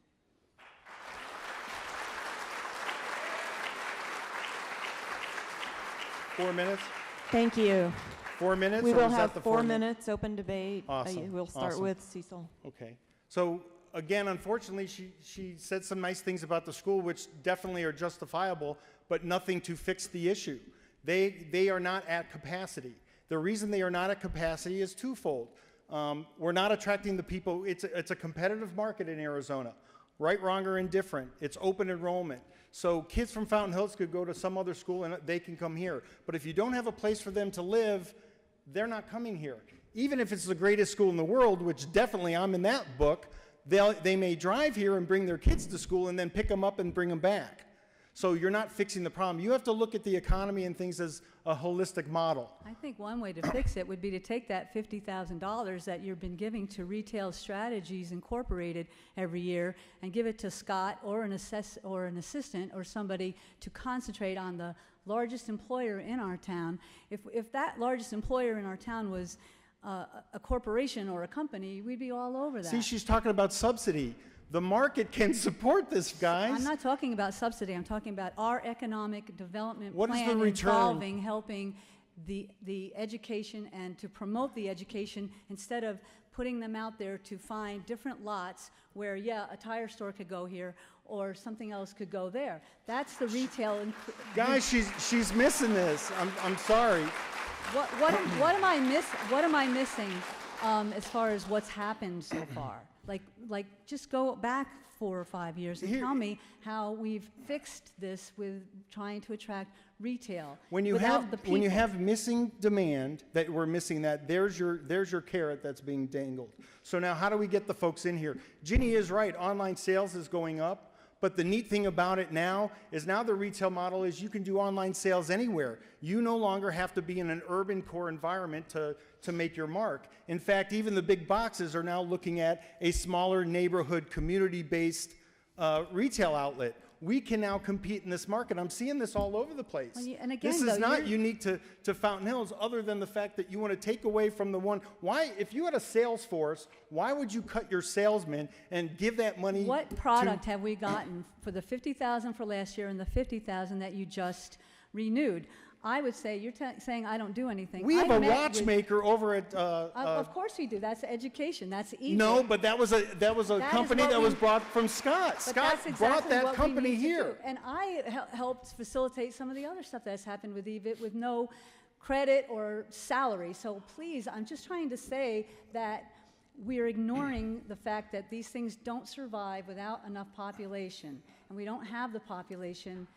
Four minutes? Thank you. 4 minutes? We or will was that have the 4 minutes? minutes, open debate. Awesome. We'll start Awesome. with Cecil. Okay. So again, unfortunately, she said some nice things about the school, which definitely are justifiable, but nothing to fix the issue. They are not at capacity. The reason they are not at capacity is twofold. We're not attracting the people. It's a competitive market in Arizona. Right, wrong, or indifferent. It's open enrollment. So kids from Fountain Hills could go to some other school and they can come here. But if you don't have a place for them to live, they're not coming here. Even if it's the greatest school in the world, which definitely I'm in that book, they may drive here and bring their kids to school and then pick them up and bring them back. So you're not fixing the problem. You have to look at the economy and things as a holistic model. I think one way to fix it would be to take that $50,000 that you've been giving to Retail Strategies Incorporated every year and give it to Scott or an assistant or somebody to concentrate on the largest employer in our town. If that largest employer in our town was a corporation or a company, we'd be all over that. See, she's talking about subsidy. The market can support this, guys. I'm not talking about subsidy. I'm talking about our economic development What is plan the return? involving helping the education and to promote the education instead of putting them out there to find different lots where, yeah, a tire store could go here or something else could go there. That's the retail. Guys, she's missing this. I'm sorry. What am I missing as far as what's happened so far? Like just go back 4 or 5 years and tell me how we've fixed this with trying to attract retail. When you have missing demand, that we're missing that, there's your carrot that's being dangled. So now how do we get the folks in here? Ginny is right, online sales is going up. But the neat thing about it now is now the retail model is you can do online sales anywhere. You no longer have to be in an urban core environment to make your mark. In fact, even the big boxes are now looking at a smaller neighborhood, community-based retail outlet. We can now compete in this market. I'm seeing this all over the place. Well, and again, this is not unique to Fountain Hills, other than the fact that you want to take away from the one. Why, if you had a sales force, why would you cut your salesmen and give that money? What product have we gotten for the $50,000 for last year and the $50,000 that you just renewed? I would say you're saying I don't do anything. We have a watchmaker over at. Of course we do. That's education. That's easy. No, but that was a company that was brought from Scott. Scott brought that company here. And I helped facilitate some of the other stuff that's happened with EVIT with no credit or salary. So please, I'm just trying to say that we're ignoring the fact that these things don't survive without enough population, and we don't have the population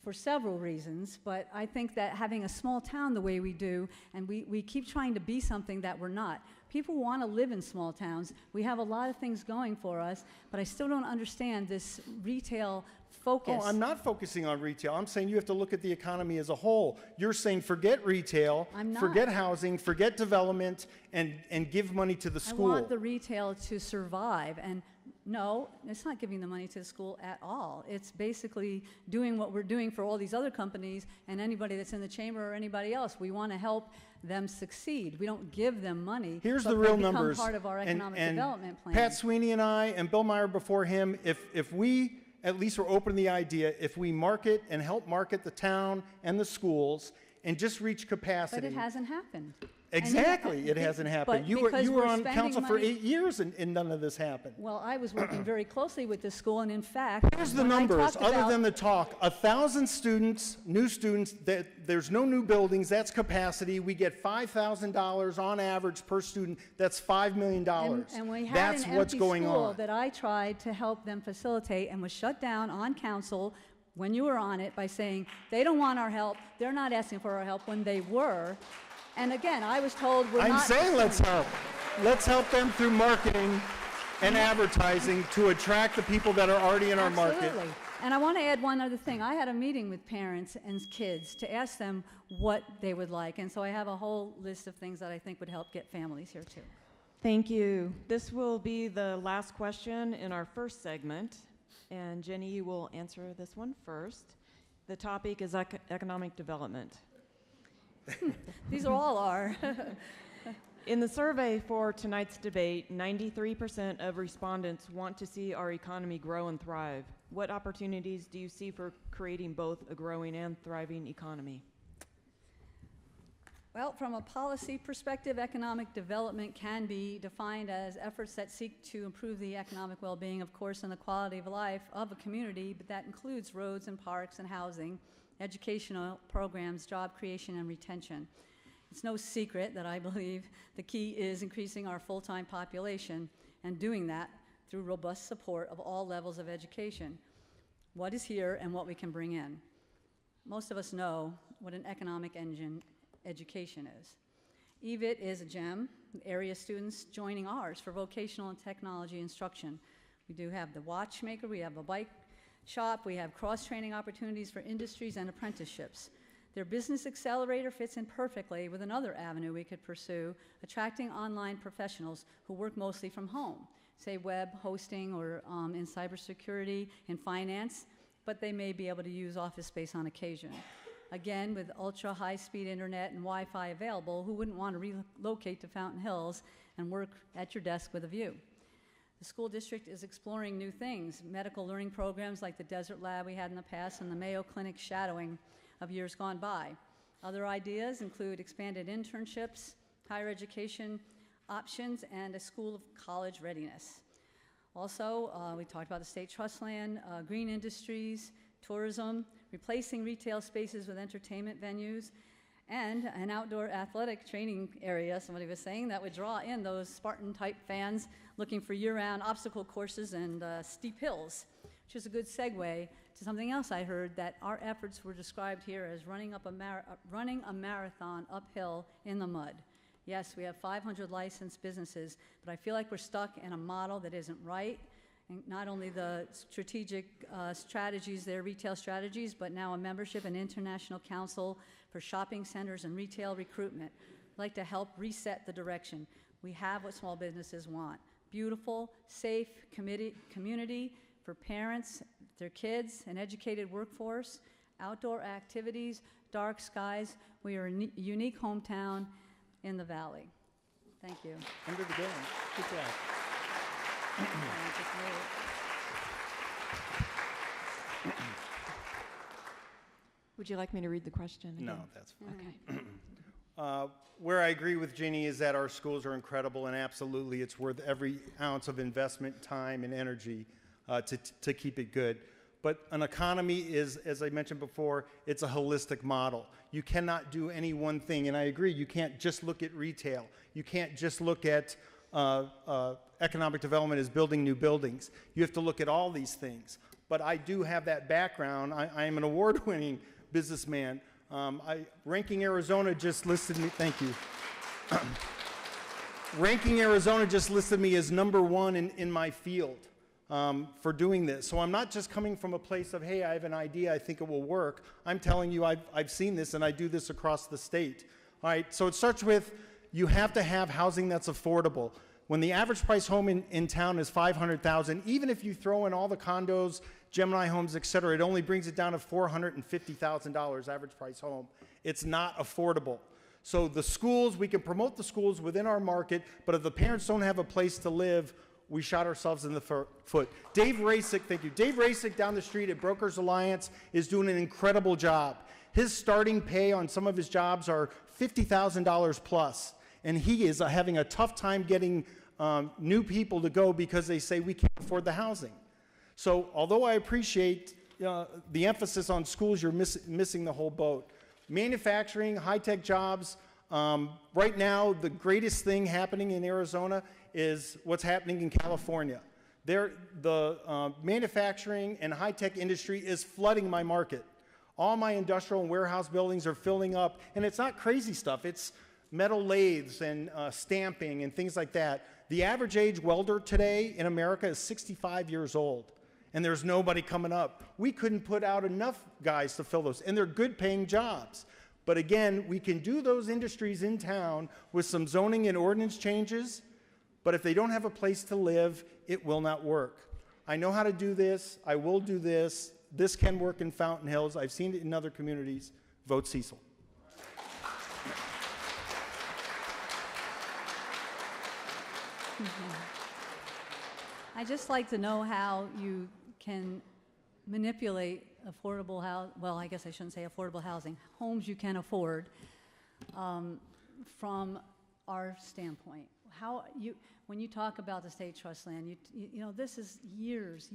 for several reasons, but I think that having a small town the way we do, and we keep trying to be something that we're not. People want to live in small towns. We have a lot of things going for us, but I still don't understand this retail focus. Oh, I'm not focusing on retail. I'm saying you have to look at the economy as a whole. You're saying forget retail, forget housing, forget development, and give money to the school. I want the retail to survive, and no, it's not giving the money to the school at all. It's basically doing what we're doing for all these other companies and anybody that's in the chamber or anybody else. We want to help them succeed. We don't give them money. Here's the real numbers. Part of our economic development plan. Pat Sweeney and I and Bill Meyer before him, if we at least were open to the idea, if we market and help market the town and the schools and just reach capacity. But it hasn't happened. Exactly, it hasn't happened. You were on council for 8 years and none of this happened. Well, I was working very closely with the school, and in fact, here's the numbers, other than the talk. 1,000 students, new students, there's no new buildings, that's capacity. We get $5,000 on average per student, that's $5 million. And we had that's an what's empty going school on. That I tried to help them facilitate and was shut down on council when you were on it by saying they don't want our help, they're not asking for our help when they were. And again, I was told we're not. I'm saying let's help. Let's help them through marketing and advertising to attract the people that are already in our market. Absolutely. And I want to add one other thing. I had a meeting with parents and kids to ask them what they would like. And so I have a whole list of things that I think would help get families here too. Thank you. This will be the last question in our first segment. And Jenny, you will answer this one first. The topic is economic development. These are all our. In the survey for tonight's debate, 93% of respondents want to see our economy grow and thrive. What opportunities do you see for creating both a growing and thriving economy? Well, from a policy perspective, economic development can be defined as efforts that seek to improve the economic well-being, of course, and the quality of life of a community, but that includes roads and parks and housing, educational programs, job creation, and retention. It's no secret that I believe the key is increasing our full-time population and doing that through robust support of all levels of education. What is here and what we can bring in. Most of us know what an economic engine education is. EVIT is a gem, area students joining ours for vocational and technology instruction. We do have the watchmaker, we have a bike shop, we have cross-training opportunities for industries and apprenticeships. Their business accelerator fits in perfectly with another avenue we could pursue, attracting online professionals who work mostly from home, say web hosting or in cybersecurity, in finance, but they may be able to use office space on occasion. Again, with ultra high-speed internet and Wi-Fi available, who wouldn't want to relocate to Fountain Hills and work at your desk with a view? The school district is exploring new things, medical learning programs like the Desert Lab we had in the past and the Mayo Clinic shadowing of years gone by. Other ideas include expanded internships, higher education options, and a school of college readiness. Also, we talked about the state trust land, green industries, tourism, replacing retail spaces with entertainment venues, and an outdoor athletic training area, somebody was saying, that would draw in those Spartan-type fans looking for year-round obstacle courses and steep hills, which is a good segue to something else I heard, that our efforts were described here as running a marathon uphill in the mud. Yes, we have 500 licensed businesses, but I feel like we're stuck in a model that isn't right. And not only the strategic strategies, their retail strategies, but now a membership and international council for shopping centers and retail recruitment. I'd like to help reset the direction. We have what small businesses want. Beautiful, safe community for parents, their kids, an educated workforce, outdoor activities, dark skies. We are a unique hometown in the valley. Thank you. Under the building. Good job. Would you like me to read the question again? No, that's fine. Okay. Where I agree with Jeannie is that our schools are incredible, and absolutely it's worth every ounce of investment, time, and energy to keep it good. But an economy is, as I mentioned before, it's a holistic model. You cannot do any one thing, and I agree, you can't just look at retail. You can't just look at economic development as building new buildings. You have to look at all these things. But I do have that background. I am an award-winning businessman. Ranking Arizona just listed me, thank you. Ranking Arizona just listed me as #1 in my field for doing this. So I'm not just coming from a place of, hey, I have an idea, I think it will work. I'm telling you I've seen this and I do this across the state. All right, so it starts with you have to have housing that's affordable. When the average price home in town is $500,000, even if you throw in all the condos, Gemini homes, et cetera, it only brings it down to $450,000 average price home. It's not affordable. So the schools, we can promote the schools within our market, but if the parents don't have a place to live, we shot ourselves in the foot. Dave Rasick, thank you. Dave Rasick down the street at Brokers Alliance is doing an incredible job. His starting pay on some of his jobs are $50,000 plus, and he is having a tough time getting new people to go because they say we can't afford the housing. So although I appreciate the emphasis on schools, you're missing the whole boat. Manufacturing, high-tech jobs, right now the greatest thing happening in Arizona is what's happening in California. The manufacturing and high-tech industry is flooding my market. All my industrial and warehouse buildings are filling up, and it's not crazy stuff. It's metal lathes and stamping and things like that. The average age welder today in America is 65 years old, and there's nobody coming up. We couldn't put out enough guys to fill those, and they're good paying jobs. But again, we can do those industries in town with some zoning and ordinance changes, but if they don't have a place to live, it will not work. I know how to do this. I will do this. This can work in Fountain Hills. I've seen it in other communities. Vote Cecil. I'd just like to know how you can manipulate affordable well, I guess I shouldn't say affordable housing, homes you can afford from our standpoint. How you, when you talk about the state trust land, you know, this is years.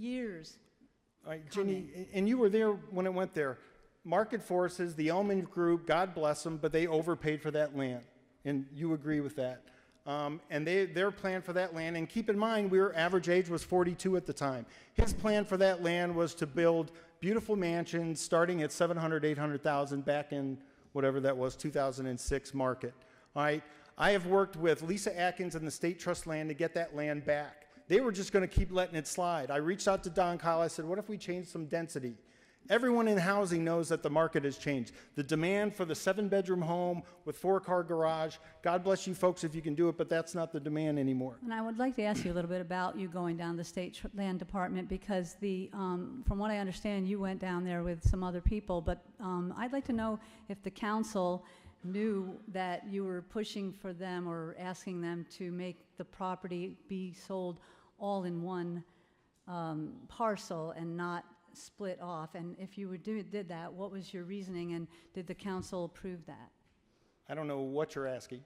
All right, Ginny, and you were there when it went there. market forces, the Elman Group, God bless them, but they overpaid for that land. And you agree with that. And their plan for that land, and keep in mind, average age was 42 at the time. His plan for that land was to build beautiful mansions starting at 700, 800,000 back in whatever that was, 2006 market. All right. I have worked with Lisa Atkins and the State Trust Land to get that land back. They were just going to keep letting it slide. I reached out to Don Kyle. I said, what if we change some density? Everyone in housing knows that the market has changed. The demand for the 7-bedroom home with 4-car garage, God bless you folks if you can do it, but that's not the demand anymore. And I would like to ask you a little bit about you going down the State Land Department, because from what I understand, you went down there with some other people, but I'd like to know if the council knew that you were pushing for them or asking them to make the property be sold all in one parcel and not split off. And if you did that, what was your reasoning, and did the council approve that? I don't know what you're asking,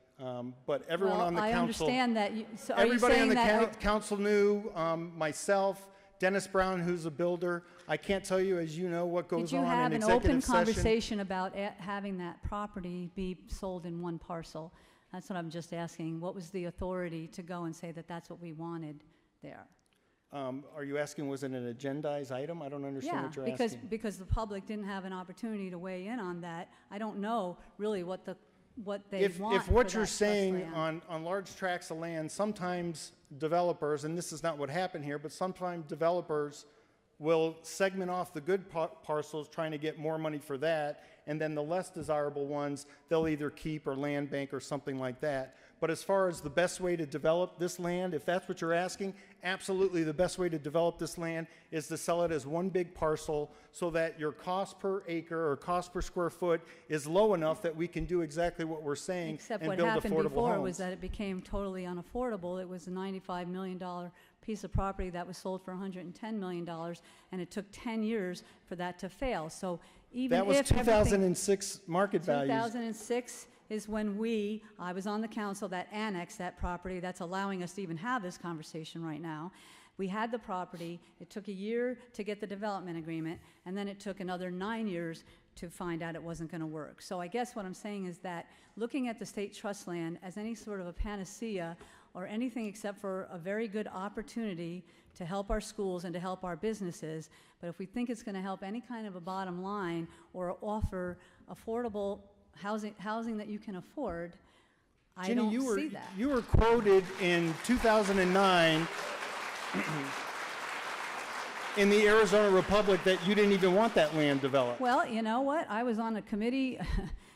but everyone on the I council... understand that. So are everybody you on saying the council knew, myself, Dennis Brown, who's a builder. I can't tell you, as you know, what goes on in executive session. Did you have an open conversation about having that property be sold in one parcel? That's what I'm just asking. What was the authority to go and say that that's what we wanted there? Are you asking, was it an agendized item? I don't understand what you're asking. Yeah, because the public didn't have an opportunity to weigh in on that. I don't know really what they want. If what you're saying on large tracts of land, sometimes developers, and this is not what happened here, but sometimes developers will segment off the good parcels trying to get more money for that, and then the less desirable ones they'll either keep or land bank or something like that. But as far as the best way to develop this land, if that's what you're asking, absolutely the best way to develop this land is to sell it as one big parcel so that your cost per acre or cost per square foot is low enough that we can do exactly what we're saying Except and what build happened affordable before homes. was that it became totally unaffordable. It was a $95 million piece of property that was sold for $110 million, and it took 10 years for that to fail. So even that was if 2006 market values. 2006 is when I was on the council that annexed that property. That's allowing us to even have this conversation right now. We had the property. It took a year to get the development agreement, and then it took another 9 years to find out it wasn't going to work. So I guess what I'm saying is that looking at the state trust land as any sort of a panacea or anything except for a very good opportunity to help our schools and to help our businesses, but if we think it's going to help any kind of a bottom line or offer affordable housing that you can afford, I Ginny, don't see that. You were quoted in 2009 in the Arizona Republic that you didn't even want that land developed. Well, you know what? I was on a committee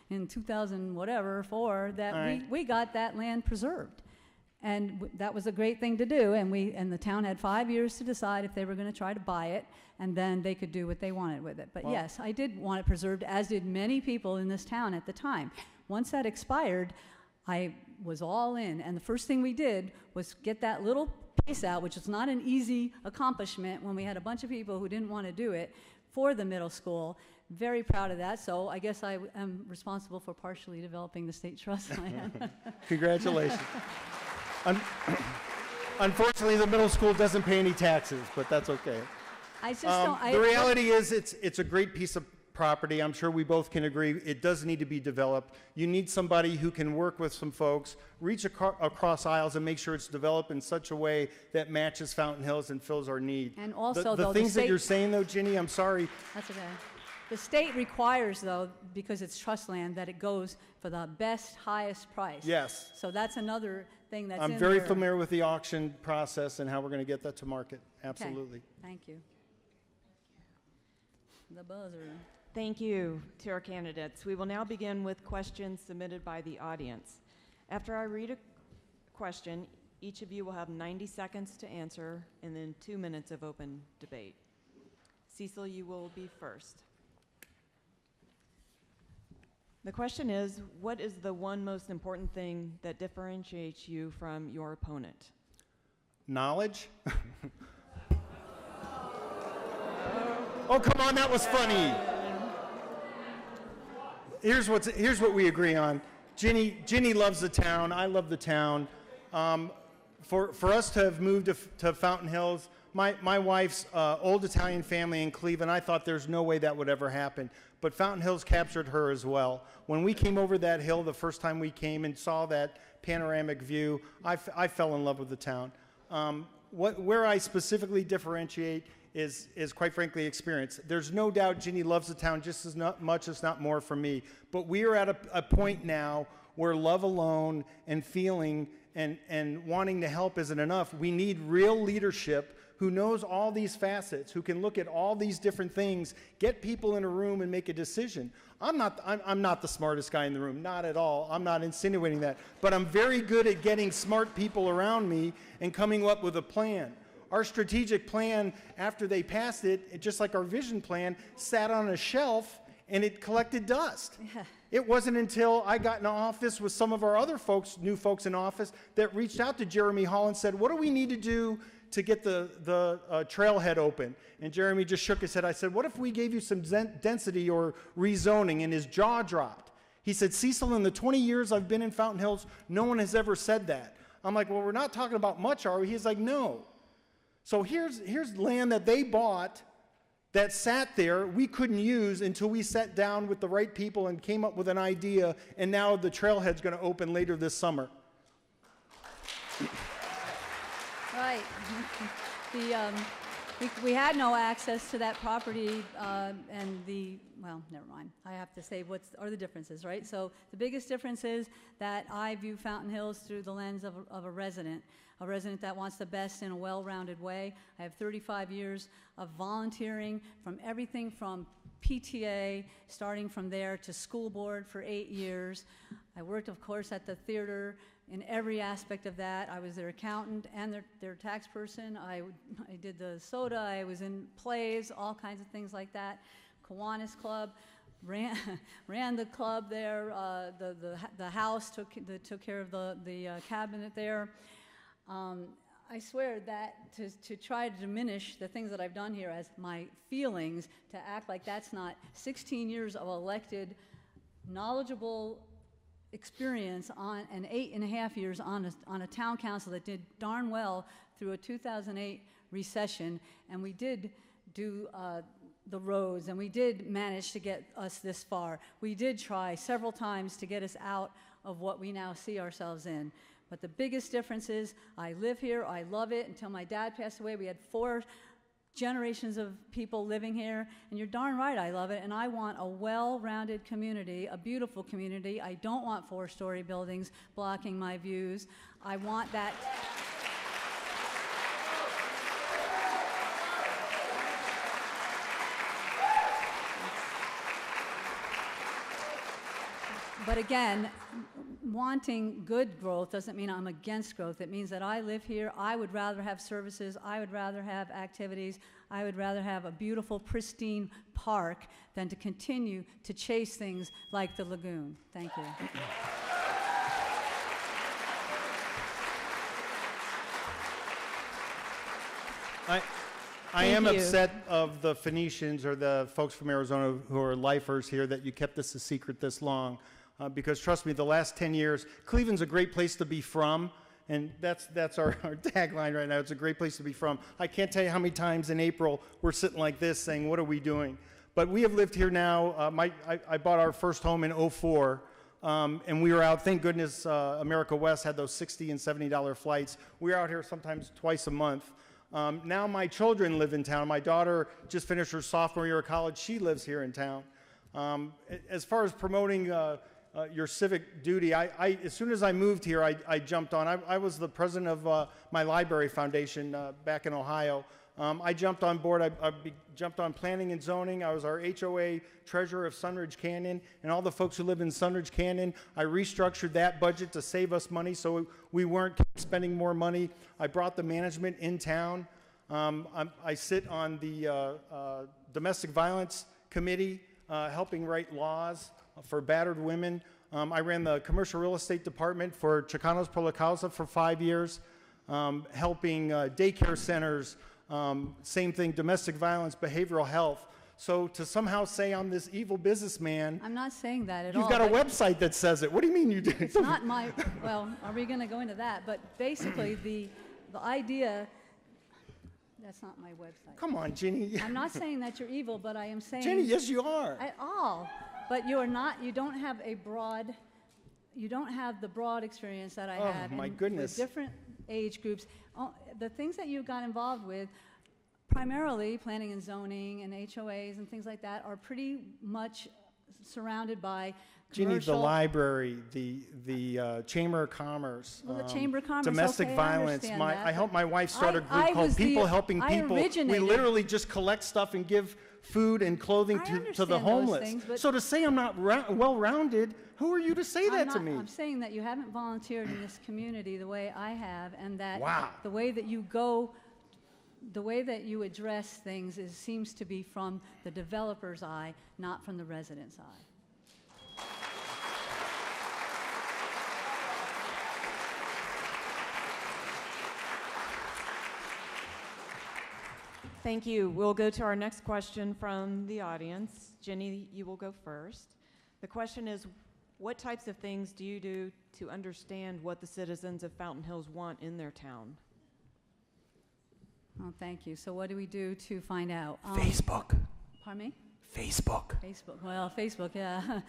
in 2004 that we got that land preserved. And that was a great thing to do, and the town had 5 years to decide if they were going to try to buy it, and then they could do what they wanted with it. But well, yes, I did want it preserved, as did many people in this town at the time. Once that expired, I was all in, and the first thing we did was get that little piece out, which is not an easy accomplishment when we had a bunch of people who didn't want to do it, for the middle school. Very proud of that, so I guess I am responsible for partially developing the state trust land. Congratulations. Unfortunately, the middle school doesn't pay any taxes, but that's okay. I just don't. The reality is it's a great piece of property. I'm sure we both can agree it does need to be developed. You need somebody who can work with some folks, reach across aisles, and make sure it's developed in such a way that matches Fountain Hills and fills our need. And also, the things that you're saying, though, Ginny, I'm sorry. That's okay. The state requires, though, because it's trust land, that it goes for the best, highest price. Yes. So that's another thing that's I'm very familiar with the auction process and how we're going to get that to market. Absolutely. Okay. Thank you. The buzzer. Thank you to our candidates. We will now begin with questions submitted by the audience. After I read a question, each of you will have 90 seconds to answer and then 2 minutes of open debate. Cecil, you will be first. The question is, what is the one most important thing that differentiates you from your opponent? Knowledge? Oh, come on, that was funny. Here's what we agree on. Ginny loves the town. I love the town. For us to have moved to Fountain Hills, my wife's old Italian family in Cleveland, I thought there's no way that would ever happen. But Fountain Hills captured her as well. When we came over that hill the first time we came and saw that panoramic view, I fell in love with the town. Where I specifically differentiate is quite frankly experience. There's no doubt Ginny loves the town just as much, if not more, for me. But we are at a point now where love alone and feeling and wanting to help isn't enough. We need real leadership who knows all these facets, who can look at all these different things, get people in a room and make a decision. I'm not the smartest guy in the room, not at all. I'm not insinuating that. But I'm very good at getting smart people around me and coming up with a plan. Our strategic plan, after they passed it, just like our vision plan, sat on a shelf and it collected dust. Yeah. It wasn't until I got in office with some of our other folks, new folks in office, that reached out to Jeremy Hall and said, what do we need to do to get the trailhead open? And Jeremy just shook his head. I said, what if we gave you some density or rezoning? And his jaw dropped. He said, Cecil, in the 20 years I've been in Fountain Hills, no one has ever said that. I'm like, well, we're not talking about much, are we? He's like, no. So here's land that they bought that sat there, we couldn't use until we sat down with the right people and came up with an idea, and now the trailhead's going to open later this summer. Right. We had no access to that property, well, never mind. I have to say what are the differences, right? So the biggest difference is that I view Fountain Hills through the lens of a resident that wants the best in a well-rounded way. I have 35 years of volunteering from everything from PTA, starting from there, to school board for 8 years. I worked, of course, at the theater in every aspect of that. I was their accountant and their tax person. I did the soda. I was in plays, all kinds of things like that. Kiwanis Club, ran the club there. The house took care of the cabinet there. I swear that to try to diminish the things that I've done here as my feelings, to act like that's not 16 years of elected, knowledgeable experience and 8.5 years on a town council that did darn well through a 2008 recession, and we did do the roads, and we did manage to get us this far. We did try several times to get us out of what we now see ourselves in. But the biggest difference is I live here, I love it. Until my dad passed away, we had 4 generations of people living here, and you're darn right I love it, and I want a well-rounded community, a beautiful community. I don't want 4-story buildings blocking my views. I want that. But again, wanting good growth doesn't mean I'm against growth. It means that I live here. I would rather have services. I would rather have activities. I would rather have a beautiful, pristine park than to continue to chase things like the lagoon. Thank you. I am upset of the Phoenicians or the folks from Arizona who are lifers here that you kept this a secret this long. Because trust me, the last 10 years, Cleveland's a great place to be from, and that's our tagline right now. It's a great place to be from. I can't tell you how many times in April we're sitting like this saying, what are we doing? But we have lived here now. I bought our first home in 2004, and we were out. Thank goodness America West had those $60 and $70 flights. We were out here sometimes twice a month. Now my children live in town. My daughter just finished her sophomore year of college. She lives here in town. As far as promoting your civic duty, as soon as I moved here, I jumped on. I was the president of my library foundation back in Ohio. I jumped on board. I jumped on planning and zoning. I was our HOA treasurer of Sunridge Canyon, and all the folks who live in Sunridge Canyon. I restructured that budget to save us money so we weren't spending more money. I brought the management in town. I sit on the domestic violence committee, helping write laws for battered women. I ran the commercial real estate department for Chicanos por la Causa for 5 years, helping daycare centers, same thing, domestic violence, behavioral health. So to somehow say I'm this evil businessman. I'm not saying that at all. You've got a website that says it. What do you mean you do? It's not my, well, are we going to go into that? But basically the idea, That's not my website. Come on, Ginny. I'm not saying that you're evil, but I am saying... Ginny, yes, you are. At all. But you are not, you don't have a broad, you don't have the broad experience that I have. My and goodness. with different age groups. The things that you got involved with, primarily planning and zoning and HOAs and things like that, are pretty much surrounded by Ginny, commercial... the library, the Chamber of Commerce, Well, the Chamber of Commerce, domestic okay, violence. I understand that, I helped my wife start a I group called was the- People Helping I People. We originated- literally just collect stuff and give food and clothing I to the understand those homeless. things, but- So to say I'm not well-rounded, who are you to say that to me? I'm saying that you haven't volunteered in this community the way I have, and that Wow. the way that you go, the way that you address things seems to be from the developer's eye, not from the resident's eye. Thank you. We'll go to our next question from the audience. Jenny, you will go first. The question is, what types of things do you do to understand what the citizens of Fountain Hills want in their town? Oh, thank you. So what do we do to find out? Facebook. Pardon me? Facebook. Facebook. Well, Facebook, yeah.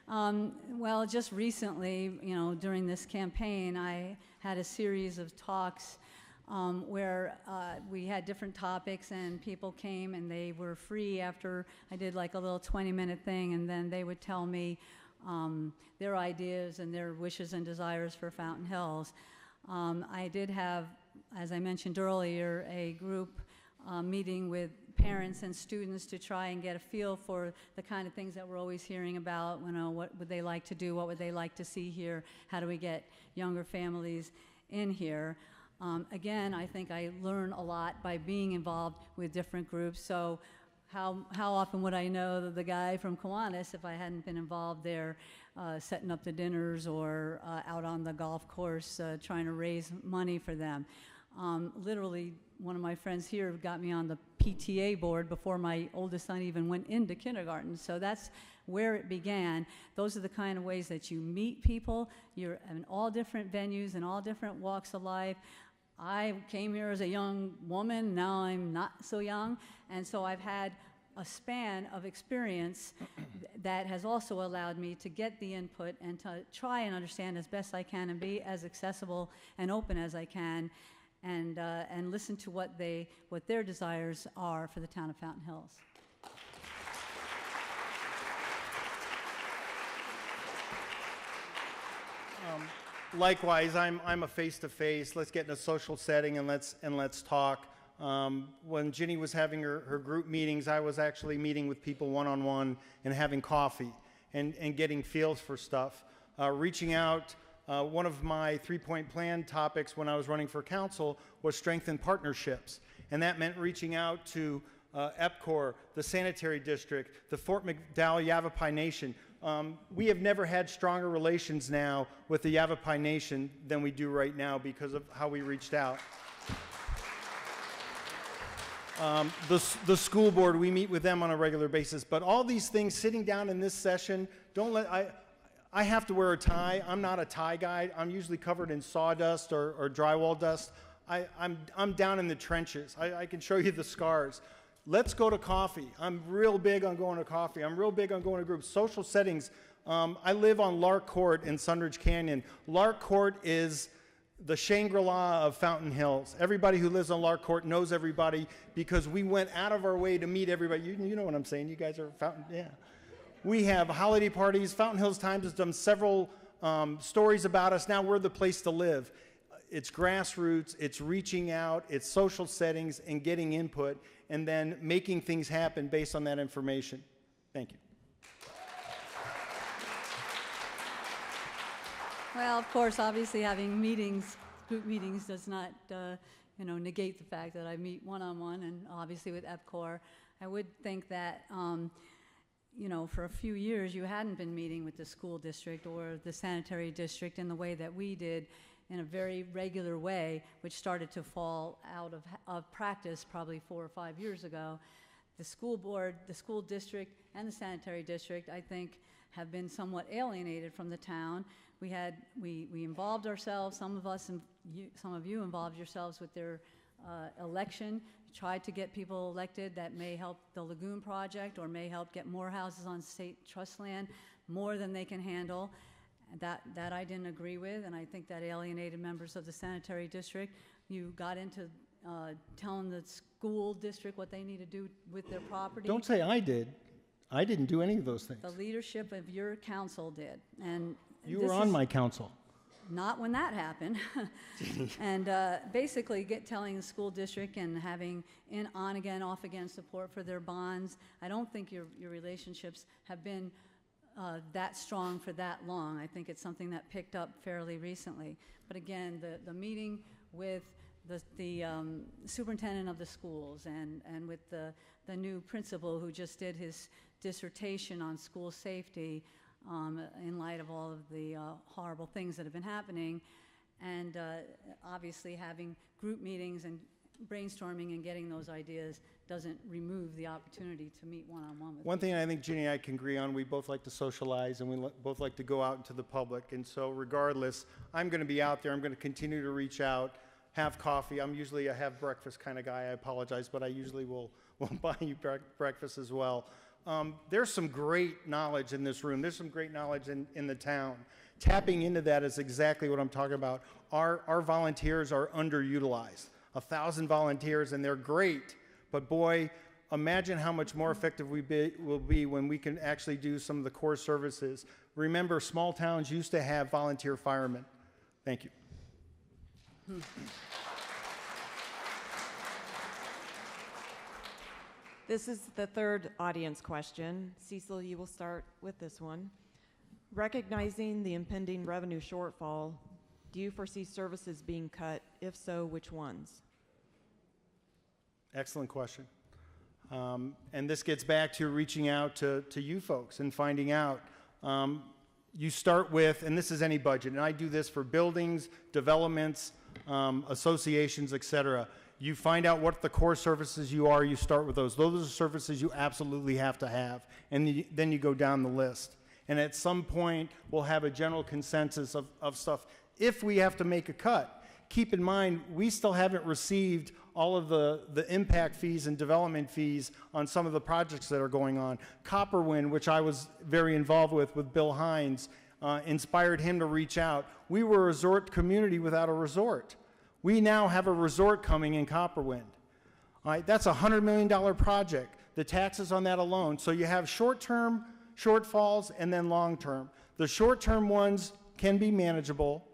Well, just recently, during this campaign, I had a series of talks where we had different topics, and people came and they were free after I did like a little 20-minute thing, and then they would tell me their ideas and their wishes and desires for Fountain Hills. I did have, as I mentioned earlier, a group meeting with parents and students to try and get a feel for the kind of things that we're always hearing about. What would they like to do? What would they like to see here? How do we get younger families in here? Again, I think I learn a lot by being involved with different groups. So how often would I know the guy from Kiwanis if I hadn't been involved there setting up the dinners or out on the golf course trying to raise money for them? Literally, one of my friends here got me on the PTA board before my oldest son even went into kindergarten. So that's where it began. Those are the kind of ways that you meet people. You're in all different venues and all different walks of life. I came here as a young woman. Now I'm not so young. And so I've had a span of experience that has also allowed me to get the input and to try and understand as best I can and be as accessible and open as I can, and listen to what their desires are for the town of Fountain Hills. Likewise, I'm a face-to-face. Let's get in a social setting and let's talk. When Ginny was having her group meetings, I was actually meeting with people one-on-one and having coffee and getting feels for stuff. Reaching out, one of my three-point plan topics when I was running for council was strengthen partnerships. And that meant reaching out to EPCOR, the Sanitary District, the Fort McDowell Yavapai Nation. We have never had stronger relations now with the Yavapai Nation than we do right now because of how we reached out. The school board, we meet with them on a regular basis. But all these things, sitting down in this session, I have to wear a tie. I'm not a tie guy. I'm usually covered in sawdust or drywall dust. I'm down in the trenches. I can show you the scars. Let's go to coffee. I'm real big on going to coffee. I'm real big on going to groups. Social settings. I live on Lark Court in Sundridge Canyon. Lark Court is the Shangri-La of Fountain Hills. Everybody who lives on Lark Court knows everybody because we went out of our way to meet everybody. You know what I'm saying. You guys are Fountain, yeah. We have holiday parties. Fountain Hills Times has done several stories about us. Now we're the place to live. It's grassroots, it's reaching out, it's social settings and getting input, and then making things happen based on that information. Thank you. Well, of course, obviously having meetings, group meetings, does not negate the fact that I meet one-on-one, and obviously with EPCOR. I would think that for a few years you hadn't been meeting with the school district or the sanitary district in the way that we did, in a very regular way, which started to fall out of practice probably 4 or 5 years ago. The school board, the school district, and the sanitary district, I think, have been somewhat alienated from the town. We involved ourselves, some of us, and some of you involved yourselves with their election. tried to get people elected that may help the Lagoon project or may help get more houses on state trust land, more than they can handle. That I didn't agree with, and I think that alienated members of the sanitary district. You got into telling the school district what they need to do with their property. Don't say I did. I didn't do any of those things. The leadership of your council did, and You were on my council. not when that happened. And basically telling the school district and having on again, off again support for their bonds. I don't think your relationships have been that strong for that long. I think it's something that picked up fairly recently. But again, the meeting with the superintendent of the schools and with the new principal who just did his dissertation on school safety, in light of all of the horrible things that have been happening, and obviously having group meetings and brainstorming and getting those ideas doesn't remove the opportunity to meet one-on-one with One people. thing I think Ginny and I can agree on, we both like to socialize and we both like to go out into the public. And so regardless, I'm going to be out there. I'm going to continue to reach out, have coffee. I'm usually a have breakfast kind of guy. I apologize, but I usually will buy you breakfast as well. There's some great knowledge in this room. There's some great knowledge in the town. Tapping into that is exactly what I'm talking about. Our volunteers are underutilized. 1,000 volunteers, and they're great. But boy, imagine how much more effective will be when we can actually do some of the core services. Remember, small towns used to have volunteer firemen. Thank you. This is the third audience question. Cecil, you will start with this one. Recognizing the impending revenue shortfall, do you foresee services being cut? If so, which ones? Excellent question. And this gets back to reaching out to you folks and finding out. You start with, and this is any budget, and I do this for buildings, developments, associations, et cetera. You find out what the core services you are, you start with those. Those are services you absolutely have to have, and then you go down the list. And at some point, we'll have a general consensus of stuff. If we have to make a cut, keep in mind, we still haven't received all of the impact fees and development fees on some of the projects that are going on. Copperwind, which I was very involved with Bill Hines, inspired him to reach out. We were a resort community without a resort. We now have a resort coming in Copperwind. All right, that's a $100 million project. The taxes on that alone. So you have short-term shortfalls and then long-term. The short-term ones can be manageable.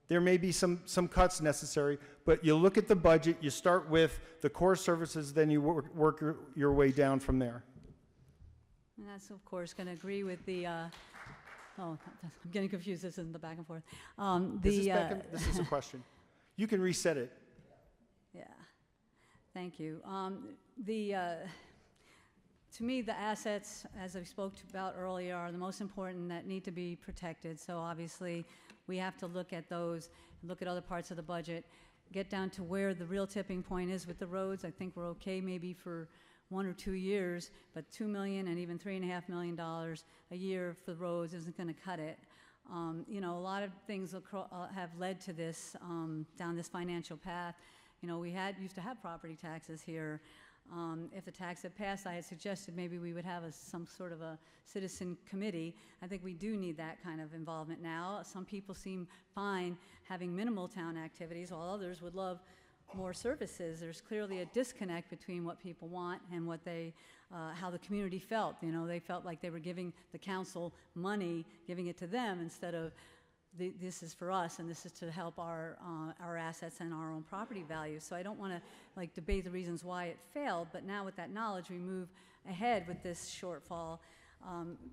There may be some cuts necessary, but you look at the budget, you start with the core services, then you work your way down from there. And that's, of course, going to agree with the, I'm getting confused, this isn't the back and forth. This is a question. You can reset it. Yeah, thank you. To me, the assets, as I spoke about earlier, are the most important that need to be protected. So obviously, we have to look at those, look at other parts of the budget, get down to where the real tipping point is with the roads. I think we're okay maybe for 1 or 2 years, but $2 million and even $3.5 million a year for the roads isn't going to cut it. You know, a lot of things have led to this, down this financial path. You know, we used to have property taxes here. If the tax had passed, I had suggested maybe we would have some sort of a citizen committee. I think we do need that kind of involvement now. Some people seem fine having minimal town activities, while others would love more services. There's clearly a disconnect between what people want and what how the community felt. You know, they felt like they were giving the council money, giving it to them instead of this is for us and this is to help our assets and our own property values. So I don't want to debate the reasons why it failed, but now with that knowledge, we move ahead with this shortfall.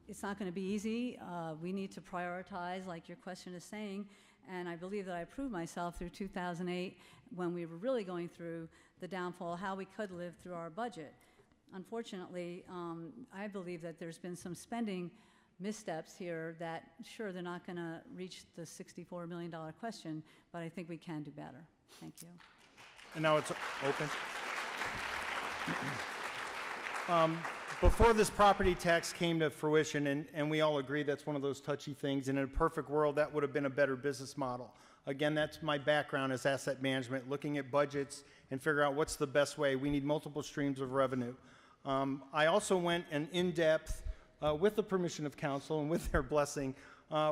It's not going to be easy. We need to prioritize, like your question is saying, and I believe that I proved myself through 2008 when we were really going through the downfall, how we could live through our budget. Unfortunately, I believe that there's been some spending missteps here that, sure, they're not going to reach the $64 million question, but I think we can do better. Thank you. And now it's open. before this property tax came to fruition, and we all agree that's one of those touchy things, and in a perfect world, that would have been a better business model. Again, that's my background as asset management, looking at budgets and figure out what's the best way. We need multiple streams of revenue. I also went an in-depth, with the permission of council and with their blessing,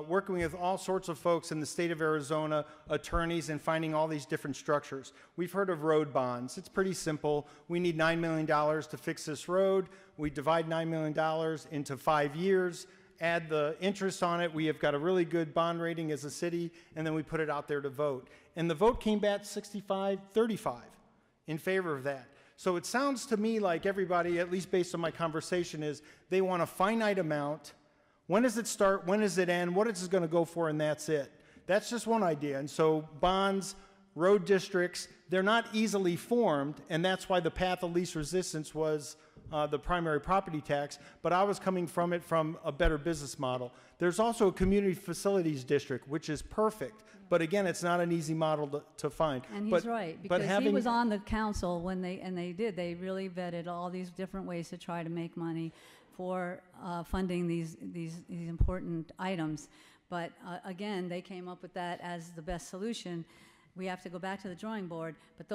working with all sorts of folks in the state of Arizona, attorneys, and finding all these different structures. We've heard of road bonds. It's pretty simple. We need $9 million to fix this road. We divide $9 million into 5 years, add the interest on it. We have got a really good bond rating as a city, and then we put it out there to vote. And the vote came back 65-35 in favor of that. So it sounds to me like everybody, at least based on my conversation, is they want a finite amount. When does it start? When does it end? What is it going to go for? And that's it. That's just one idea. And so bonds, road districts, they're not easily formed, and that's why the path of least resistance was the primary property tax, but I was coming from it from a better business model. There's also a community facilities district, which is perfect, but again, it's not an easy model to find. And he's right, because he was on the council when they really vetted all these different ways to try to make money for funding these important items. But again, they came up with that as the best solution. We have to go back to the drawing board, but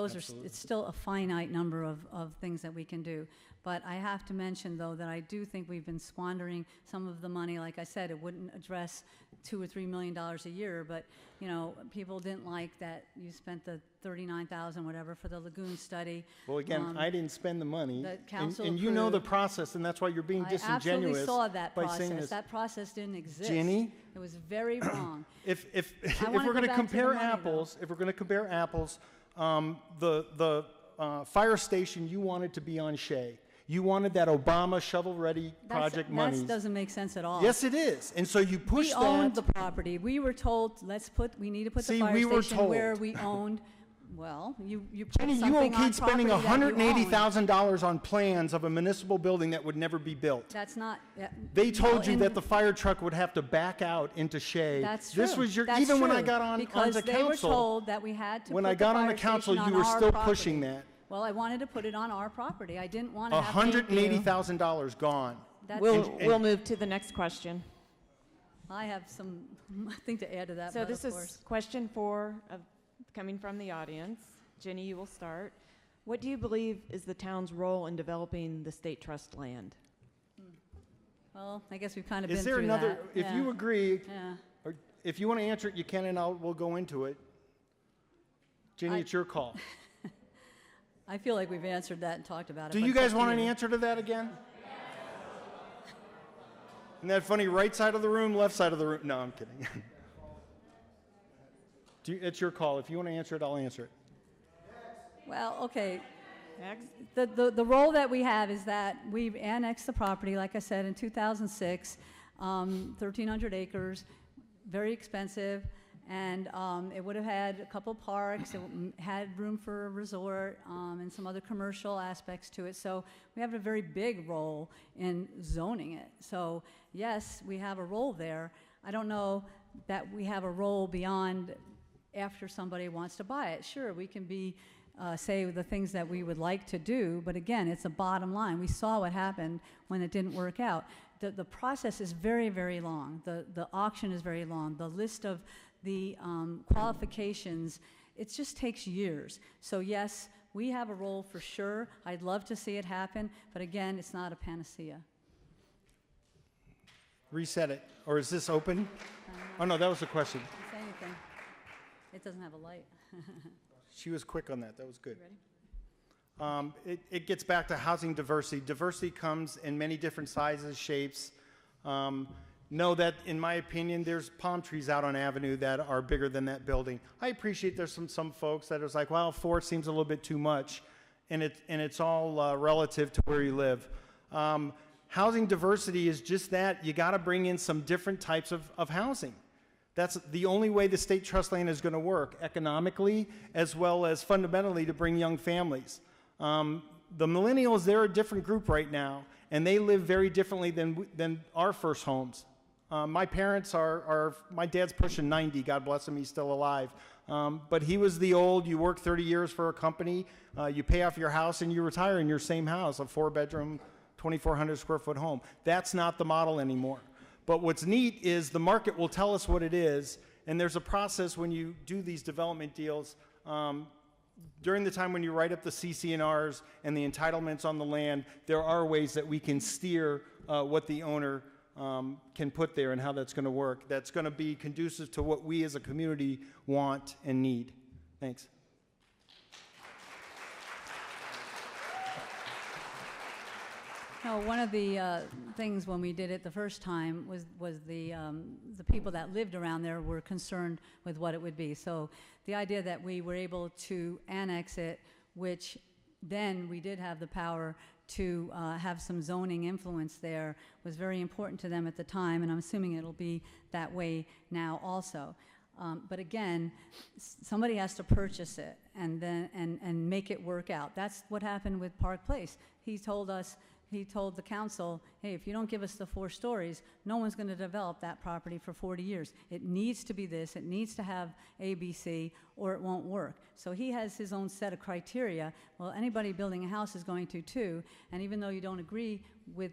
it's still a finite number of things that we can do. But I have to mention, though, that I do think we've been squandering some of the money. Like I said, it wouldn't address $2 or $3 million a year, but you know, people didn't like that you spent the $39,000 whatever for the lagoon study. Well, again, I didn't spend the money, the council and you know the process, and that's why you're being disingenuous. I absolutely saw that by saying this. That process didn't exist. Jenny, it was very wrong. If we're going to compare apples, the fire station you wanted to be on Shea. You wanted that Obama shovel-ready project money. That doesn't make sense at all. Yes, it is. And so you pushed that. We owned the property. We were told, we need to put the fire station where we owned. Well, you put Jenny, something you okayed spending $180,000 on plans of a municipal building that would never be built. That's not. They told you that the fire truck would have to back out into Shea. That's true. This was That's even true. when I got on because the they council. Were told that we had to. When put I got the on the fire council, station you were on still property. pushing that. Well, I wanted to put it on our property. I didn't want to have $180,000 gone. We'll move to the next question. I have some thing to add to that. So this is question 4 coming from the audience. Jenny, you will start. What do you believe is the town's role in developing the state trust land? Well, I guess we've kind of been Is there through another? that. If you agree, Yeah. or if you want to answer it, you can, and we'll go into it. Jenny, it's your call. I feel like we've answered that and talked about it. Do but you it's guys up want to an you. answer to that again? Isn't that funny? Right side of the room, left side of the room. No, I'm kidding. It's your call. If you want to answer it, I'll answer it. Well, okay. Next. The role that we have is that we've annexed the property, like I said, in 2006, 1,300 acres, very expensive, and it would have had a couple parks, it had room for a resort, and some other commercial aspects to it. So we have a very big role in zoning it. So yes, we have a role there. I don't know that we have a role beyond after somebody wants to buy it. Sure, we can be say the things that we would like to do, but again, it's a bottom line. We saw what happened when it didn't work out. The process is very, very long. The auction is very long. The list of the qualifications, it just takes years. So yes, we have a role for sure. I'd love to see it happen, but again, it's not a panacea. Reset it. Or is this open? Oh, no, that was the question. Didn't say anything. It doesn't have a light. She was quick on that. That was good. Ready? It gets back to housing diversity. Diversity comes in many different sizes, shapes. Know that, in my opinion, there's palm trees out on Avenue that are bigger than that building. I appreciate there's some folks that are like, well, 4 seems a little bit too much, and it's all relative to where you live. Housing diversity is just that. You got to bring in some different types of housing. That's the only way the state trust land is going to work, economically as well as fundamentally to bring young families. The millennials, they're a different group right now, and they live very differently than our first homes. My parents my dad's pushing 90, God bless him, he's still alive. But he was the old, you work 30 years for a company, you pay off your house, and you retire in your same house, a 4-bedroom, 2,400 square foot home. That's not the model anymore. But what's neat is the market will tell us what it is, and there's a process when you do these development deals. During the time when you write up the CC&Rs and the entitlements on the land, there are ways that we can steer what the owner can put there and how that's going to work. That's going to be conducive to what we as a community want and need. Thanks. No, one of the things when we did it the first time was the people that lived around there were concerned with what it would be. So the idea that we were able to annex it, which then we did have the power to have some zoning influence there, was very important to them at the time, and I'm assuming it'll be that way now also. But again, somebody has to purchase it and then and make it work out. That's what happened with Park Place. He told the council, hey, if you don't give us the 4 stories, no one's going to develop that property for 40 years. It needs to be this, it needs to have ABC, or it won't work. So he has his own set of criteria. Well, anybody building a house is going to too, and even though you don't agree with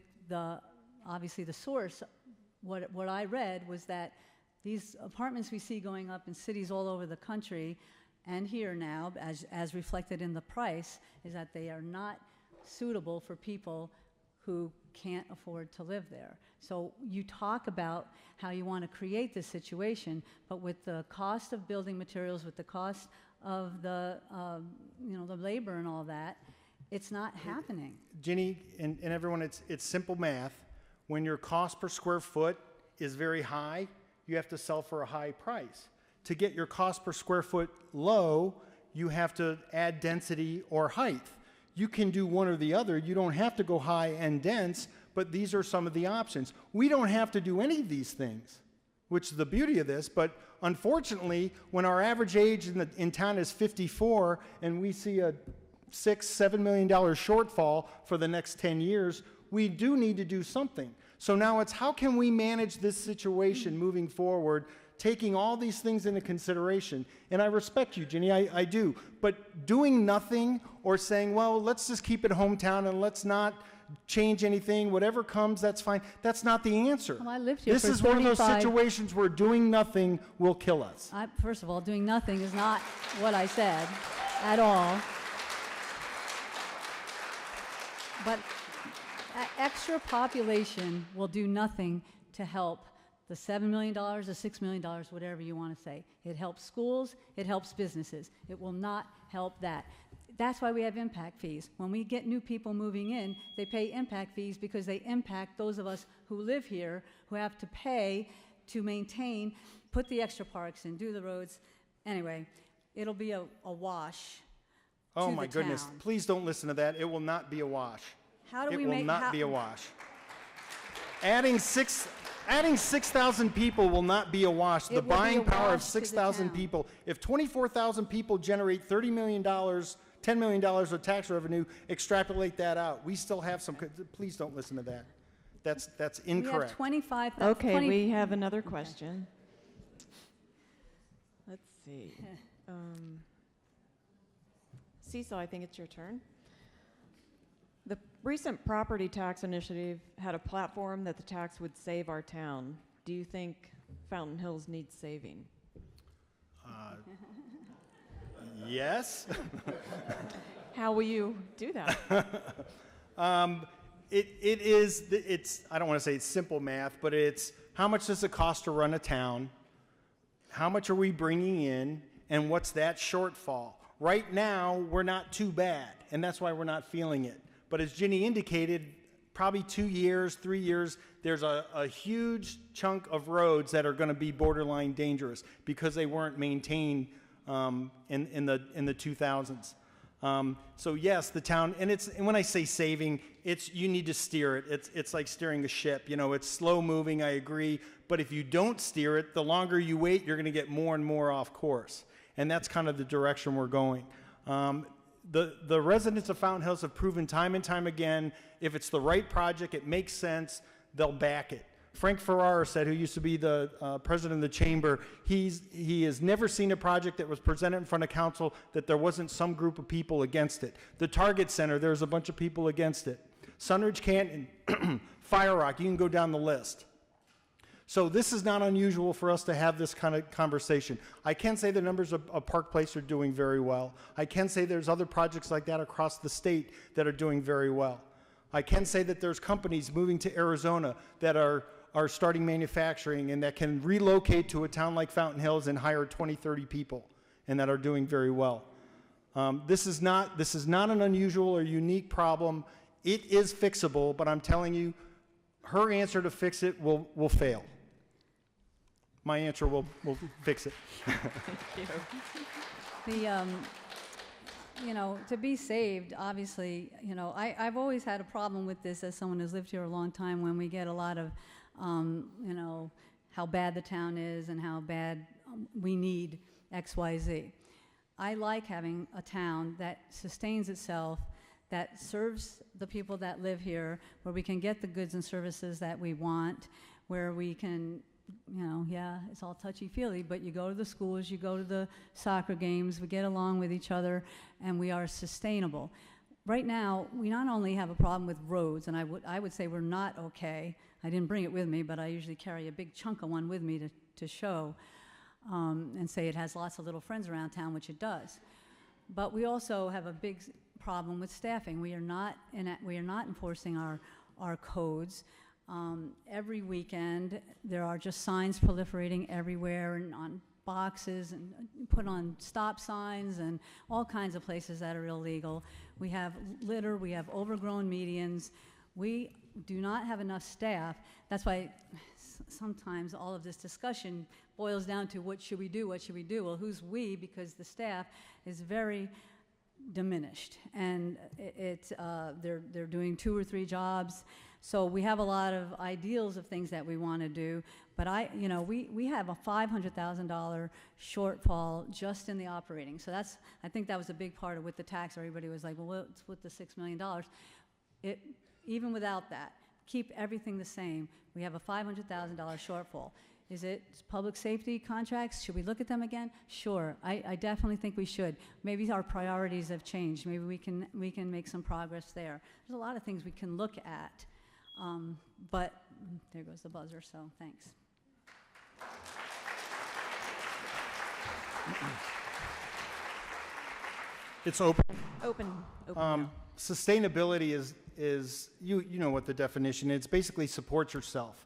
obviously the source, what I read was that these apartments we see going up in cities all over the country and here now, as reflected in the price, is that they are not suitable for people who can't afford to live there. So you talk about how you want to create this situation, but with the cost of building materials, with the cost of the the labor and all that, it's not happening. Ginny and everyone, it's simple math. When your cost per square foot is very high, you have to sell for a high price. To get your cost per square foot low, you have to add density or height. You can do one or the other. You don't have to go high and dense, but these are some of the options. We don't have to do any of these things, which is the beauty of this, but unfortunately, when our average age in town is 54 and we see a $6-7 million shortfall for the next 10 years, we do need to do something. So now it's how can we manage this situation moving forward, taking all these things into consideration. And I respect you, Ginny, I do. But doing nothing or saying, well, let's just keep it hometown and let's not change anything, whatever comes, that's fine, that's not the answer. Well, I lived here this for is one of those 35 situations where doing nothing will kill us. First of all, doing nothing is not what I said at all. But extra population will do nothing to help the $7 million, the $6 million, whatever you want to say. It helps schools, it helps businesses. It will not help that. That's why we have impact fees. When we get new people moving in, they pay impact fees because they impact those of us who live here, who have to pay to maintain, put the extra parks in, do the roads. Anyway, it'll be a wash. Oh my goodness, please don't listen to that. It will not be a wash. How do we It will make not be a wash. Adding 6,000 people will not be a wash. The buying power of 6,000 people. If 24,000 people generate $30 million, $10 million of tax revenue, extrapolate that out. We still have some. Please don't listen to that. That's incorrect. We have 25,000. Okay, we have another question. Let's see. Cecil, I think it's your turn. The recent property tax initiative had a platform that the tax would save our town. Do you think Fountain Hills needs saving? Yes. How will you do that? It's I don't want to say it's simple math, but it's how much does it cost to run a town? How much are we bringing in? And what's that shortfall? Right now, we're not too bad, and that's why we're not feeling it. But as Ginny indicated, probably 2 years, 3 years, there's a huge chunk of roads that are going to be borderline dangerous because they weren't maintained in the 2000s. So yes, the town, and when I say saving, you need to steer it. It's like steering a ship. You know, it's slow moving, I agree, but if you don't steer it, the longer you wait, you're going to get more and more off course. And that's kind of the direction we're going. The residents of Fountain Hills have proven time and time again, if it's the right project, it makes sense, they'll back it. Frank Ferrara said, who used to be the president of the chamber, he has never seen a project that was presented in front of council that there wasn't some group of people against it. The Target Center, there's a bunch of people against it. Sunridge, Canton, Fire Rock, you can go down the list. So this is not unusual for us to have this kind of conversation. I can say the numbers of Park Place are doing very well. I can say there's other projects like that across the state that are doing very well. I can say that there's companies moving to Arizona that are starting manufacturing and that can relocate to a town like Fountain Hills and hire 20, 30 people and that are doing very well. This is not an unusual or unique problem. It is fixable, but I'm telling you, her answer to fix it will fail. My answer will fix it. You know, to be saved, obviously, you know, I've always had a problem with this as someone who's lived here a long time when we get a lot of, you know, how bad the town is and how bad we need X, Y, Z. I like having a town that sustains itself, that serves the people that live here, where we can get the goods and services that we want, where we can, you know, yeah, it's all touchy-feely, but you go to the schools, you go to the soccer games, we get along with each other, and we are sustainable. Right now, we not only have a problem with roads, and I would say we're not okay. I didn't bring it with me, but I usually carry a big chunk of one with me to show, and say it has lots of little friends around town, which it does. But we also have a big problem with staffing. We are not enforcing our codes. Every weekend, there are just signs proliferating everywhere and on boxes and put on stop signs and all kinds of places that are illegal. We have litter, we have overgrown medians. We do not have enough staff. That's why sometimes all of this discussion boils down to what should we do, what should we do? Well, who's we? Because the staff is very diminished, and they're doing 2 or 3 jobs. So we have a lot of ideals of things that we want to do, but we have a $500,000 shortfall just in the operating. So I think that was a big part of with the tax. Everybody was like, well, what's with the $6 million? Even without that, keep everything the same. We have a $500,000 shortfall. Is it public safety contracts? Should we look at them again? Sure, I definitely think we should. Maybe our priorities have changed. Maybe we can make some progress there. There's a lot of things we can look at, but there goes the buzzer, so thanks. It's open. Open now. Sustainability is you know what the definition is. It's basically support yourself.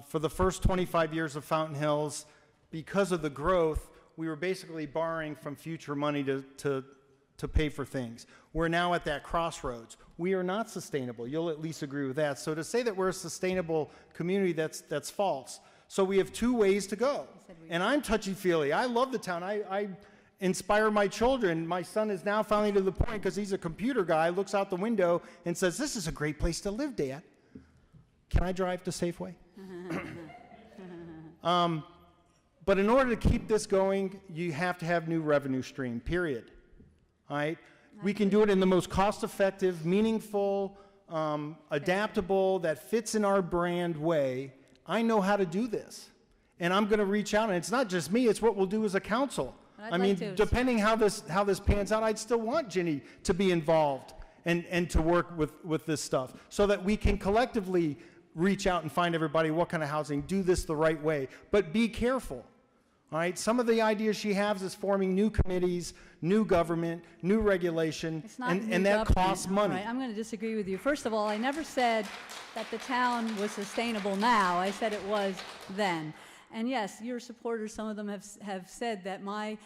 For the first 25 years of Fountain Hills, because of the growth, we were basically borrowing from future money to pay for things. We're now at that crossroads. We are not sustainable. You'll at least agree with that. So to say that we're a sustainable community, that's false. So we have 2 ways to go. And I'm touchy-feely. I love the town. I inspire my children. My son is now finally to the point, because he's a computer guy, looks out the window and says, "This is a great place to live, Dad. Can I drive to Safeway?" But in order to keep this going, you have to have new revenue stream, period. All right? We can do it in the most cost-effective, meaningful, adaptable, that fits in our brand way. I know how to do this. And I'm going to reach out, and it's not just me, it's what we'll do as a council. I mean, depending how this pans out, I'd still want Ginny to be involved and to work with this stuff so that we can collectively reach out and find everybody what kind of housing, do this the right way. But be careful, all right? Some of the ideas she has is forming new committees, new government, new regulation, and that costs money. Right, I'm going to disagree with you. First of all, I never said that the town was sustainable now. I said it was then. And yes, your supporters, some of them have said that my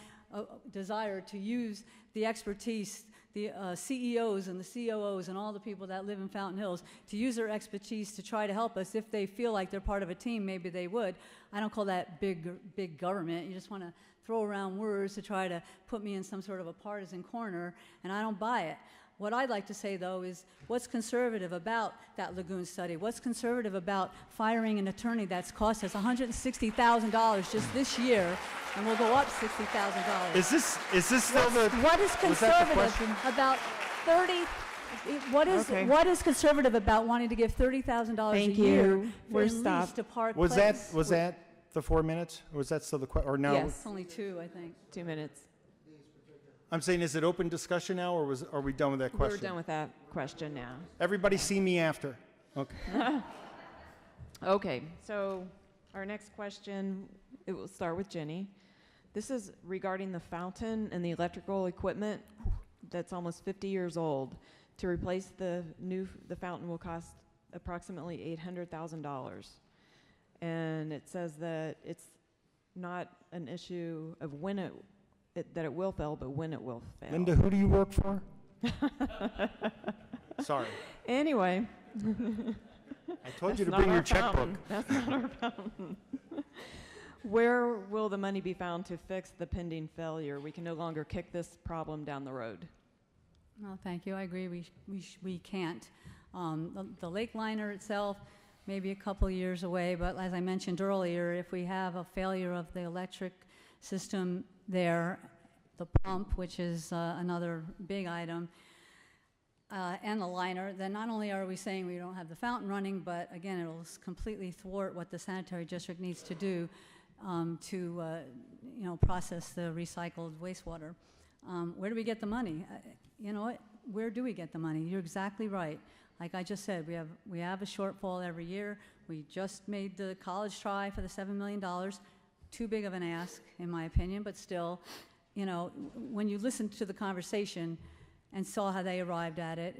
desire to use the expertise, the CEOs and the COOs and all the people that live in Fountain Hills, to use their expertise to try to help us. If they feel like they're part of a team, maybe they would. I don't call that big government. You just want to throw around words to try to put me in some sort of a partisan corner, and I don't buy it. What I'd like to say, though, is what's conservative about that lagoon study? What's conservative about firing an attorney that's cost us $160,000 just this year, and will go up $60,000? Is this still what is conservative about 30? What is conservative about wanting to give $30,000 a year for lease to Park Place? Was that the 4 minutes, or was that still the question? Or no? Yes, only 2, I think. 2 minutes. I'm saying, is it open discussion now, or are we done with that question? We're done with that question now. Everybody see me after. Okay. Okay, so our next question, it will start with Jenny. This is regarding the fountain and the electrical equipment that's almost 50 years old. To replace the fountain will cost approximately $800,000. And it says that it's not an issue of when that it will fail, but when it will fail. Linda, who do you work for? Sorry. Anyway. I told you to bring your checkbook. That's not our fountain. Where will the money be found to fix the pending failure? We can no longer kick this problem down the road. Well, thank you. I agree. We can't. The lake liner itself may be a couple years away, but as I mentioned earlier, if we have a failure of the electric system there, the pump, which is another big item, and the liner, then not only are we saying we don't have the fountain running, but again, it'll completely thwart what the sanitary district needs to do to process the recycled wastewater. Where do we get the money? You know what? Where do we get the money? You're exactly right. Like I just said, we have a shortfall every year. We just made the college try for the $7 million. Too big of an ask, in my opinion, but still, when you listened to the conversation and saw how they arrived at it,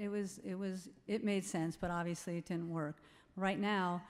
it made sense, but obviously it didn't work. Right now,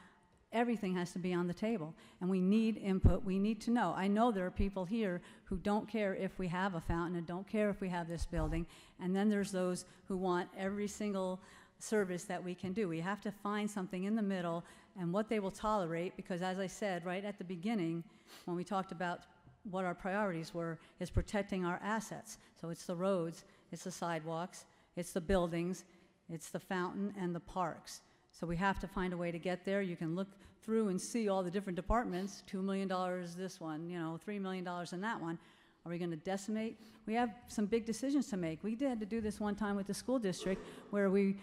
everything has to be on the table, and we need input. We need to know. I know there are people here who don't care if we have a fountain and don't care if we have this building, and then there's those who want every single service that we can do. We have to find something in the middle and what they will tolerate, because as I said right at the beginning, when we talked about what our priorities were, is protecting our assets. So it's the roads, it's the sidewalks, it's the buildings, it's the fountain and the parks. So we have to find a way to get there. You can look through and see all the different departments, $2 million this one, $3 million in that one. Are we going to decimate? We have some big decisions to make. We had to do this one time with the school district where we,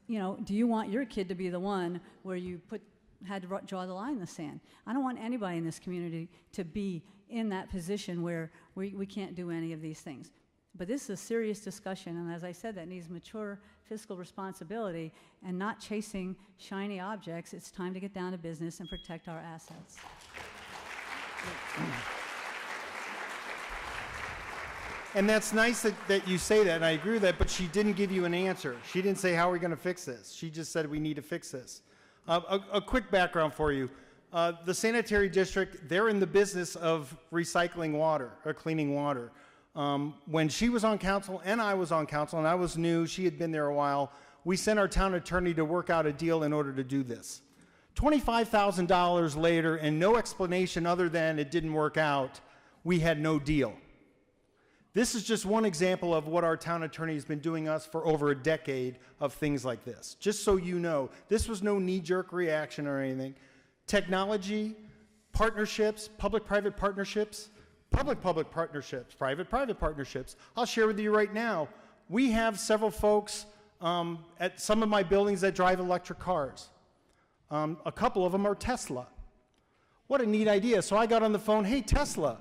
do you want your kid to be the one where you had to draw the line in the sand? I don't want anybody in this community to be in that position where we can't do any of these things. But this is a serious discussion, and as I said, that needs mature fiscal responsibility and not chasing shiny objects. It's time to get down to business and protect our assets. And that's nice that you say that, and I agree with that, but she didn't give you an answer. She didn't say, how are we going to fix this? She just said, we need to fix this. A quick background for you. The sanitary district, they're in the business of recycling water or cleaning water. When she was on council and I was on council, and I was new, she had been there a while, we sent our town attorney to work out a deal in order to do this. $25,000 later, and no explanation other than it didn't work out, we had no deal. This is just one example of what our town attorney has been doing us for over a decade of things like this. Just so you know, this was no knee-jerk reaction or anything. Technology, partnerships, public-private partnerships, public-public partnerships, private-private partnerships. I'll share with you right now, we have several folks at some of my buildings that drive electric cars. A couple of them are Tesla. What a neat idea. So I got on the phone, hey, Tesla,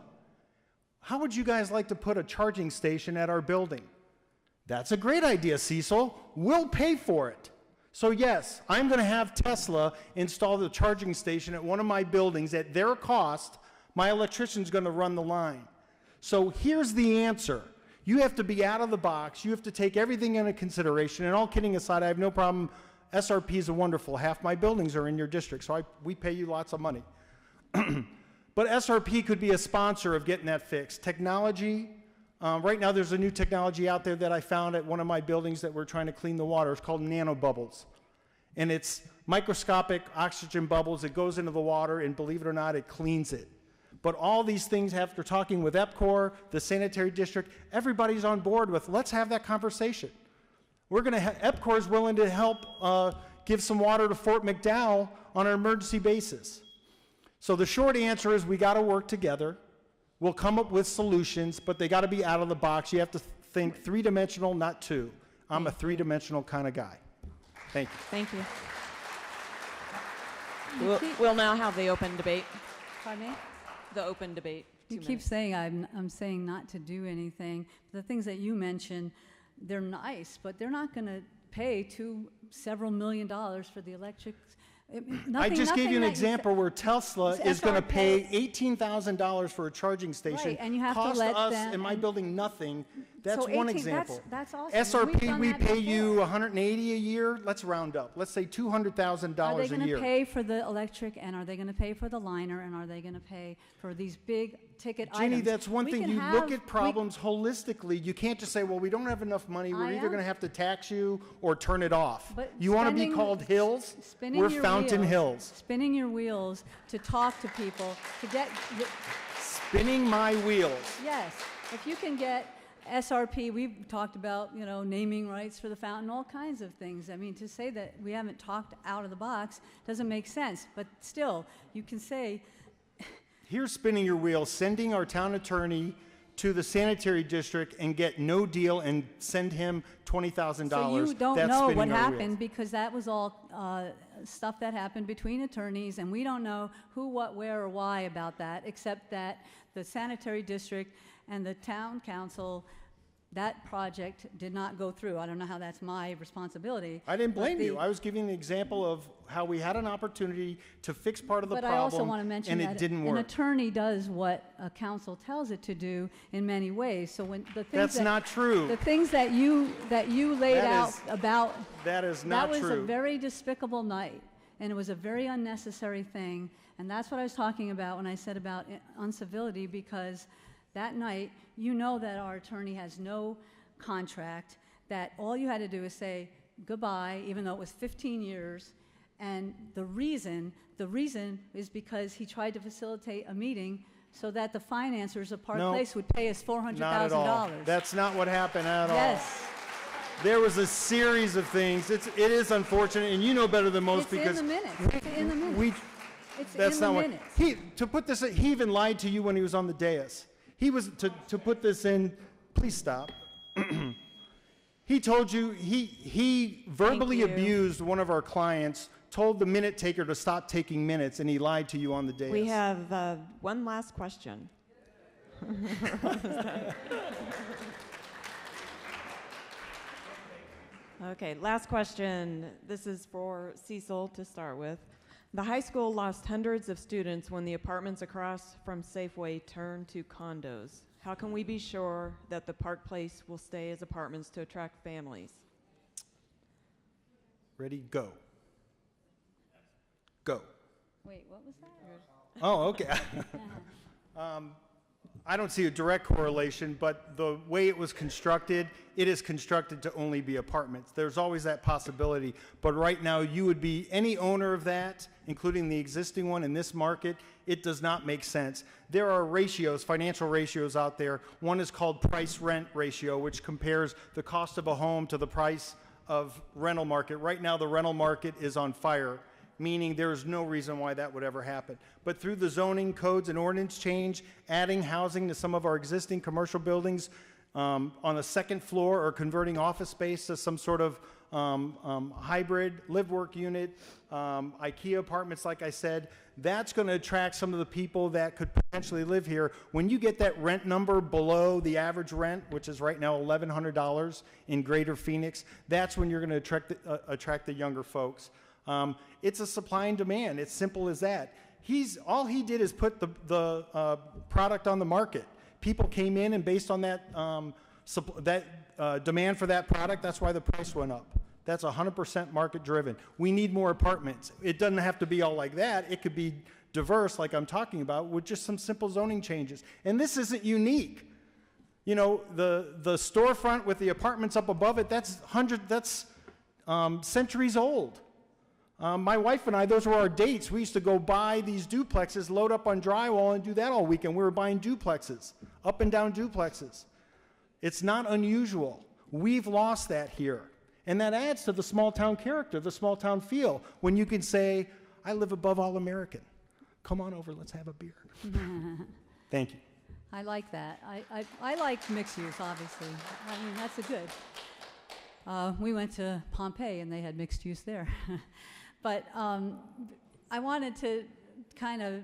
how would you guys like to put a charging station at our building? That's a great idea, Cecil. We'll pay for it. So yes, I'm going to have Tesla install the charging station at one of my buildings at their cost. My electrician's going to run the line. So here's the answer. You have to be out of the box. You have to take everything into consideration. And all kidding aside, I have no problem. SRPs are wonderful. Half my buildings are in your district, so we pay you lots of money. But SRP could be a sponsor of getting that fixed. Technology, right now there's a new technology out there that I found at one of my buildings that we're trying to clean the water. It's called nanobubbles. And it's microscopic oxygen bubbles. It goes into the water, and believe it or not, it cleans it. But all these things, after talking with EPCOR, the sanitary district, everybody's on board with, let's have that conversation. We're going to EPCOR is willing to help give some water to Fort McDowell on an emergency basis. So the short answer is we got to work together. We'll come up with solutions, but they got to be out of the box. You have to think three-dimensional, not two. I'm a three-dimensional kind of guy. Thank you. Thank you. We'll now have the open debate. Pardon me? the open debate. You keep saying I'm saying not to do anything. The things that you mentioned, they're nice, but they're not going to pay several $1 million for the electric. I just gave you an example where Tesla is going to pay $18,000 for a charging station. Right, and you have to cost let us them, in my building nothing. That's so one 18, example. That's awesome. SRP, we pay you $180 a year. Let's round up. Let's say $200,000 Are they a going year. to pay for the electric, and are they going to pay for the liner, and are they going to pay for these big ticket items? Ginny, that's one thing. You look at problems holistically. You can't just say, well, we don't have enough money. We're either going to have to tax you or turn it off. But you want to be called Hills? We're Fountain Hills. Spinning your wheels to talk to people, to get... Spinning my wheels. Yes. If you can get SRP, we've talked about, naming rights for the fountain, all kinds of things. I mean, to say that we haven't talked out of the box doesn't make sense. But still, you can say... Here's spinning your wheels, sending our town attorney to the sanitary district and get no deal and send him $20,000. So you don't That's know spinning what our happened wheels. because that was all stuff that happened between attorneys, and we don't know who, what, where, or why about that, except that the sanitary district and the town council, that project did not go through. I don't know how that's my responsibility. I didn't blame you. I was giving an example of how we had an opportunity to fix part of the But problem, I also want to mention and that it didn't an work. attorney does what a council tells it to do in many ways. So when the things That's not true. The things that you laid out about that is not that was true. a very despicable night, and it was a very unnecessary thing. And that's what I was talking about when I said about uncivility, because that night, that our attorney has no contract, that all you had to do is say goodbye, even though it was 15 years. And the reason is because he tried to facilitate a meeting so that the financiers of Park Place would pay us $400,000. Not at all. That's not what happened at all. Yes. There was a series of things. It is unfortunate, and you know better than most It's because in the minutes. It's in the minutes. It's that's in the not minutes. what to put this. He even lied to you when he was on the dais. He was to put this in. Please stop. He told you he verbally abused one of our clients. Told the minute taker to stop taking minutes, and he lied to you on the dais. We have one last question. Okay, last question. This is for Cecil to start with. The high school lost hundreds of students when the apartments across from Safeway turned to condos. How can we be sure that the Park Place will stay as apartments to attract families? Ready, go. Go. Wait, what was that? Oh, okay. I don't see a direct correlation, but the way it was constructed, it is constructed to only be apartments. There's always that possibility, but right now you would be any owner of that, including the existing one in this market. It does not make sense. There are ratios, financial ratios out there. One is called price-rent ratio, which compares the cost of a home to the price of rental market. Right now, the rental market is on fire, meaning there is no reason why that would ever happen. But through the zoning codes and ordinance change, adding housing to some of our existing commercial buildings on the second floor, or converting office space to some sort of hybrid live-work unit, IKEA apartments, like I said, that's going to attract some of the people that could potentially live here. When you get that rent number below the average rent, which is right now $1,100 in Greater Phoenix, that's when you're going to attract the younger folks. It's a supply and demand. It's simple as that. All he did is put the product on the market. People came in, and based on that demand for that product, that's why the price went up. That's 100% market driven. We need more apartments. It doesn't have to be all like that. It could be diverse, like I'm talking about, with just some simple zoning changes. And this isn't unique. You know, the storefront with the apartments up above it, that's centuries old. My wife and I, those were our dates. We used to go buy these duplexes, load up on drywall, and do that all weekend. We were buying duplexes, up and down duplexes. It's not unusual. We've lost that here. And that adds to the small town character, the small town feel, when you can say, I live above All American. Come on over, let's have a beer. Thank you. I like that. I like mixed use, obviously. I mean, that's a good. We went to Pompeii, and they had mixed use there. But I wanted to kind of,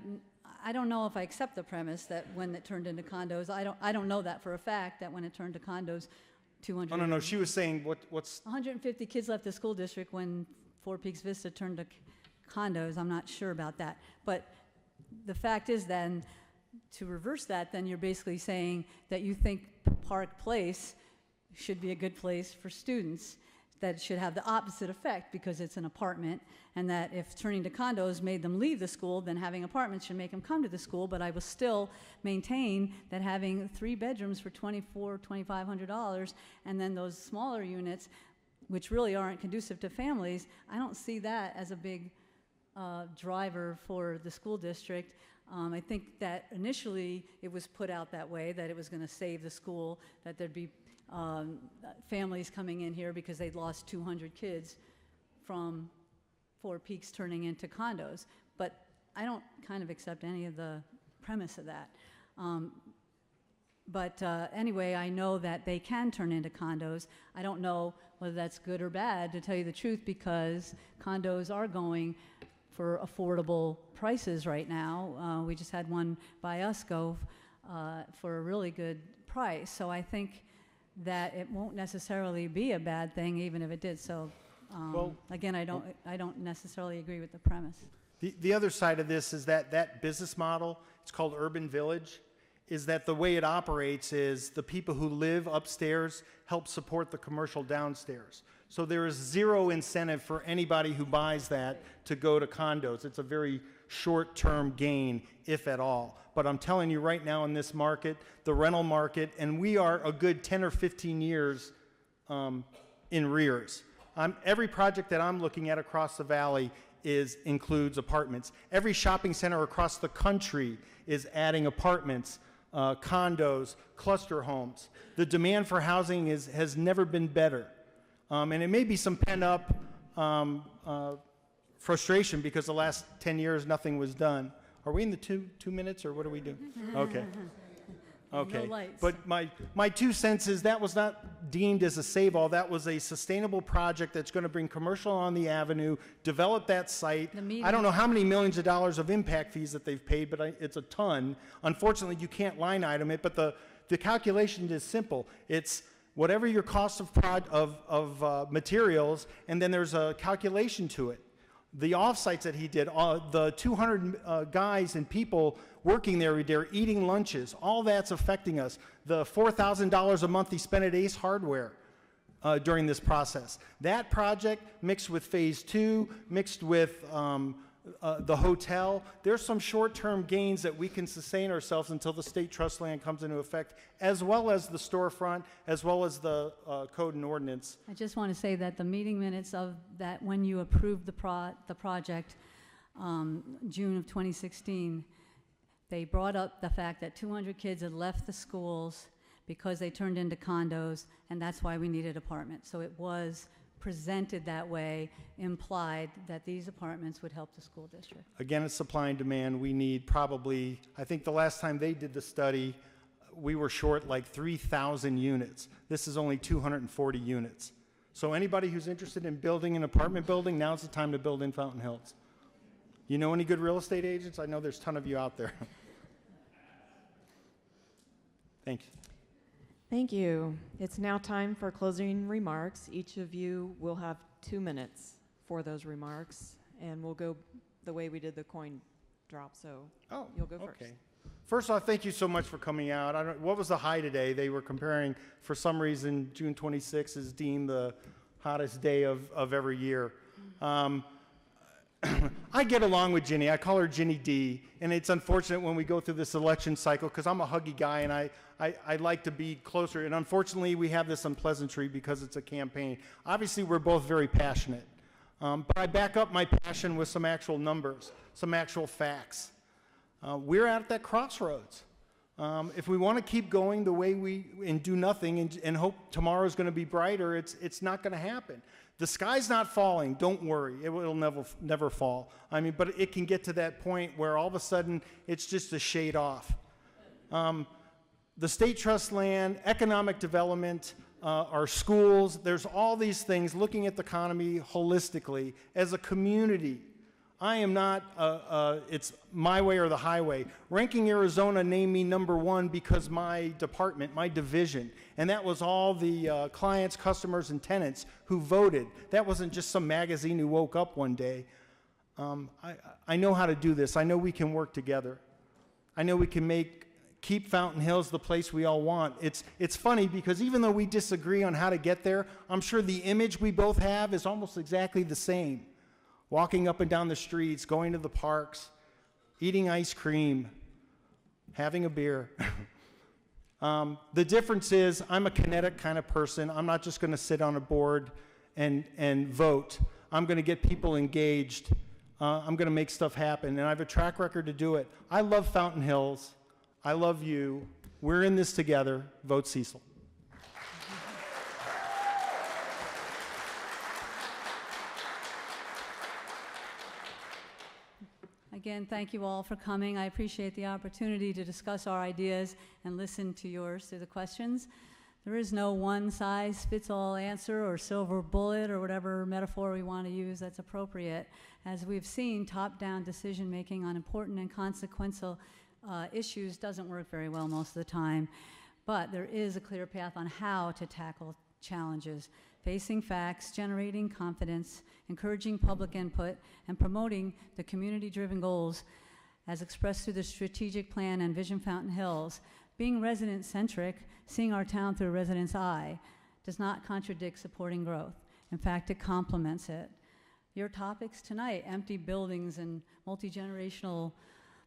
I don't know if I accept the premise that when it turned into condos, I don't know that for a fact, that when it turned to condos, 200. Oh, no, she was saying what's 150 kids left the school district when Four Peaks Vista turned to condos. I'm not sure about that. But the fact is then, to reverse that, then you're basically saying that you think Park Place should be a good place for students, that should have the opposite effect because it's an apartment, and that if turning to condos made them leave the school, then having apartments should make them come to the school. But I will still maintain that having 3 bedrooms for $2,400, $2,500, and then those smaller units, which really aren't conducive to families, I don't see that as a big driver for the school district. I think that initially it was put out that way, that it was going to save the school, that there'd be families coming in here because they'd lost 200 kids from Four Peaks turning into condos. But I don't kind of accept any of the premise of that. Anyway, I know that they can turn into condos. I don't know whether that's good or bad, to tell you the truth, because condos are going for affordable prices right now. We just had one by us go for a really good price. So I think that it won't necessarily be a bad thing, even if it did. So again, I don't necessarily agree with the premise. the other side of this is that business model, it's called Urban Village, is that the way it operates is the people who live upstairs help support the commercial downstairs. So there is zero incentive for anybody who buys that to go to condos. It's a very short-term gain, if at all. But I'm telling you right now in this market, the rental market, and we are a good 10 or 15 years in rears. Every project that I'm looking at across the valley includes apartments. Every shopping center across the country is adding apartments, condos, cluster homes. The demand for housing has never been better. And it may be some pent-up frustration because the last 10 years nothing was done. Are we in the two minutes, or what do we do? Okay. Okay. No lights. But my 2 cents is that was not deemed as a save-all. That was a sustainable project that's going to bring commercial on the avenue, develop that site. I don't know how many millions of dollars of impact fees that they've paid, but it's a ton. Unfortunately, you can't line item it, but the calculation is simple. It's whatever your cost of materials, and then there's a calculation to it. The off-sites that he did, the 200 guys and people working there every day are eating lunches, all that's affecting us. The $4,000 a month he spent at Ace Hardware during this process. That project mixed with phase 2, mixed with the hotel, there's some short-term gains that we can sustain ourselves until the state trust land comes into effect, as well as the storefront, as well as the code and ordinance. I just want to say that the meeting minutes of that, when you approved the project, June of 2016, they brought up the fact that 200 kids had left the schools because they turned into condos, and that's why we needed apartments. So it was presented that way, implied that these apartments would help the school district. Again, it's supply and demand. We need probably, I think the last time they did the study, we were short like 3,000 units. This is only 240 units. So anybody who's interested in building an apartment building, now's the time to build in Fountain Hills. You know any good real estate agents? I know there's a ton of you out there. Thank you. Thank you. It's now time for closing remarks. Each of you will have 2 minutes for those remarks, and we'll go the way we did the coin drop, so you'll go first. First off, thank you so much for coming out. What was the high today? They were comparing, for some reason, June 26th is deemed the hottest day of every year. I get along with Ginny. I call her Ginny D, and it's unfortunate when we go through this election cycle because I'm a huggy guy, and I like to be closer. And unfortunately, we have this unpleasantry because it's a campaign. Obviously, we're both very passionate. But I back up my passion with some actual numbers, some actual facts. We're at that crossroads. If we want to keep going the way and do nothing and hope tomorrow's going to be brighter, it's not going to happen. The sky's not falling. Don't worry. It will never fall. I mean, but it can get to that point where all of a sudden it's just a shade off. The state trust land, economic development, our schools, there's all these things, looking at the economy holistically as a community. I am not, it's my way or the highway. Ranking Arizona named me #1 because my department, my division, and that was all the clients, customers, and tenants who voted. That wasn't just some magazine who woke up one day. I know how to do this. I know we can work together. I know we can keep Fountain Hills the place we all want. It's funny because even though we disagree on how to get there, I'm sure the image we both have is almost exactly the same. Walking up and down the streets, going to the parks, eating ice cream, having a beer. The difference is I'm a kinetic kind of person. I'm not just going to sit on a board and vote. I'm going to get people engaged. I'm going to make stuff happen, and I have a track record to do it. I love Fountain Hills. I love you. We're in this together. Vote Cecil. Again, thank you all for coming. I appreciate the opportunity to discuss our ideas and listen to yours through the questions. There is no one-size-fits-all answer or silver bullet or whatever metaphor we want to use that's appropriate. As we've seen, top-down decision-making on important and consequential issues doesn't work very well most of the time. But there is a clear path on how to tackle challenges: facing facts, generating confidence, encouraging public input, and promoting the community-driven goals as expressed through the strategic plan and Vision Fountain Hills. Being resident-centric, seeing our town through a resident's eye, does not contradict supporting growth. In fact, it complements it. Your topics tonight, empty buildings and multi-generational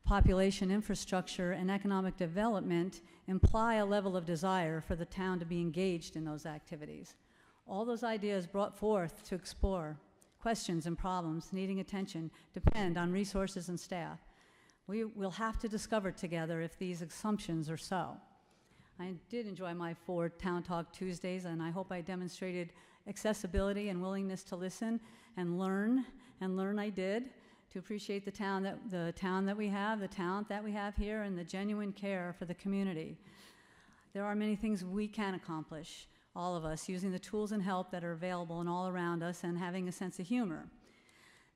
population infrastructure and economic development, imply a level of desire for the town to be engaged in those activities. All those ideas brought forth to explore questions and problems needing attention depend on resources and staff. We will have to discover together if these assumptions are so. I did enjoy my 4 Town Talk Tuesdays, and I hope I demonstrated accessibility and willingness to listen and learn I did, to appreciate the town that we have, the talent that we have here, and the genuine care for the community. There are many things we can accomplish, all of us, using the tools and help that are available and all around us, and having a sense of humor.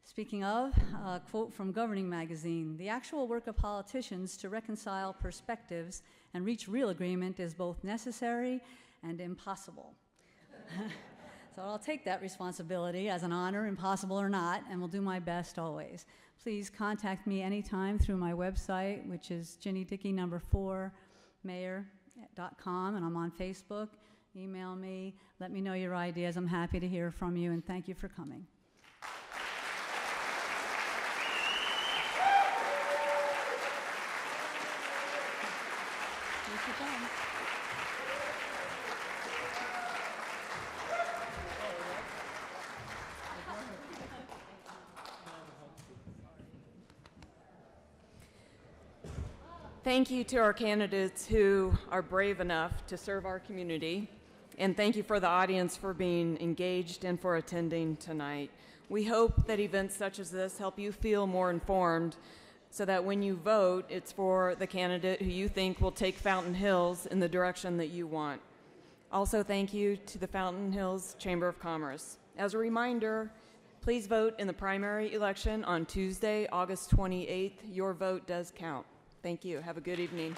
Speaking of, a quote from Governing Magazine: "The actual work of politicians to reconcile perspectives and reach real agreement is both necessary and impossible." So I'll take that responsibility as an honor, impossible or not, and will do my best always. Please contact me anytime through my website, which is jennydickey4mayor.com, and I'm on Facebook. Email me, let me know your ideas. I'm happy to hear from you, and thank you for coming. Thank you to our candidates who are brave enough to serve our community, and thank you for the audience for being engaged and for attending tonight. We hope that events such as this help you feel more informed so that when you vote, it's for the candidate who you think will take Fountain Hills in the direction that you want. Also, thank you to the Fountain Hills Chamber of Commerce. As a reminder, please vote in the primary election on Tuesday, August 28th. Your vote does count. Thank you. Have a good evening.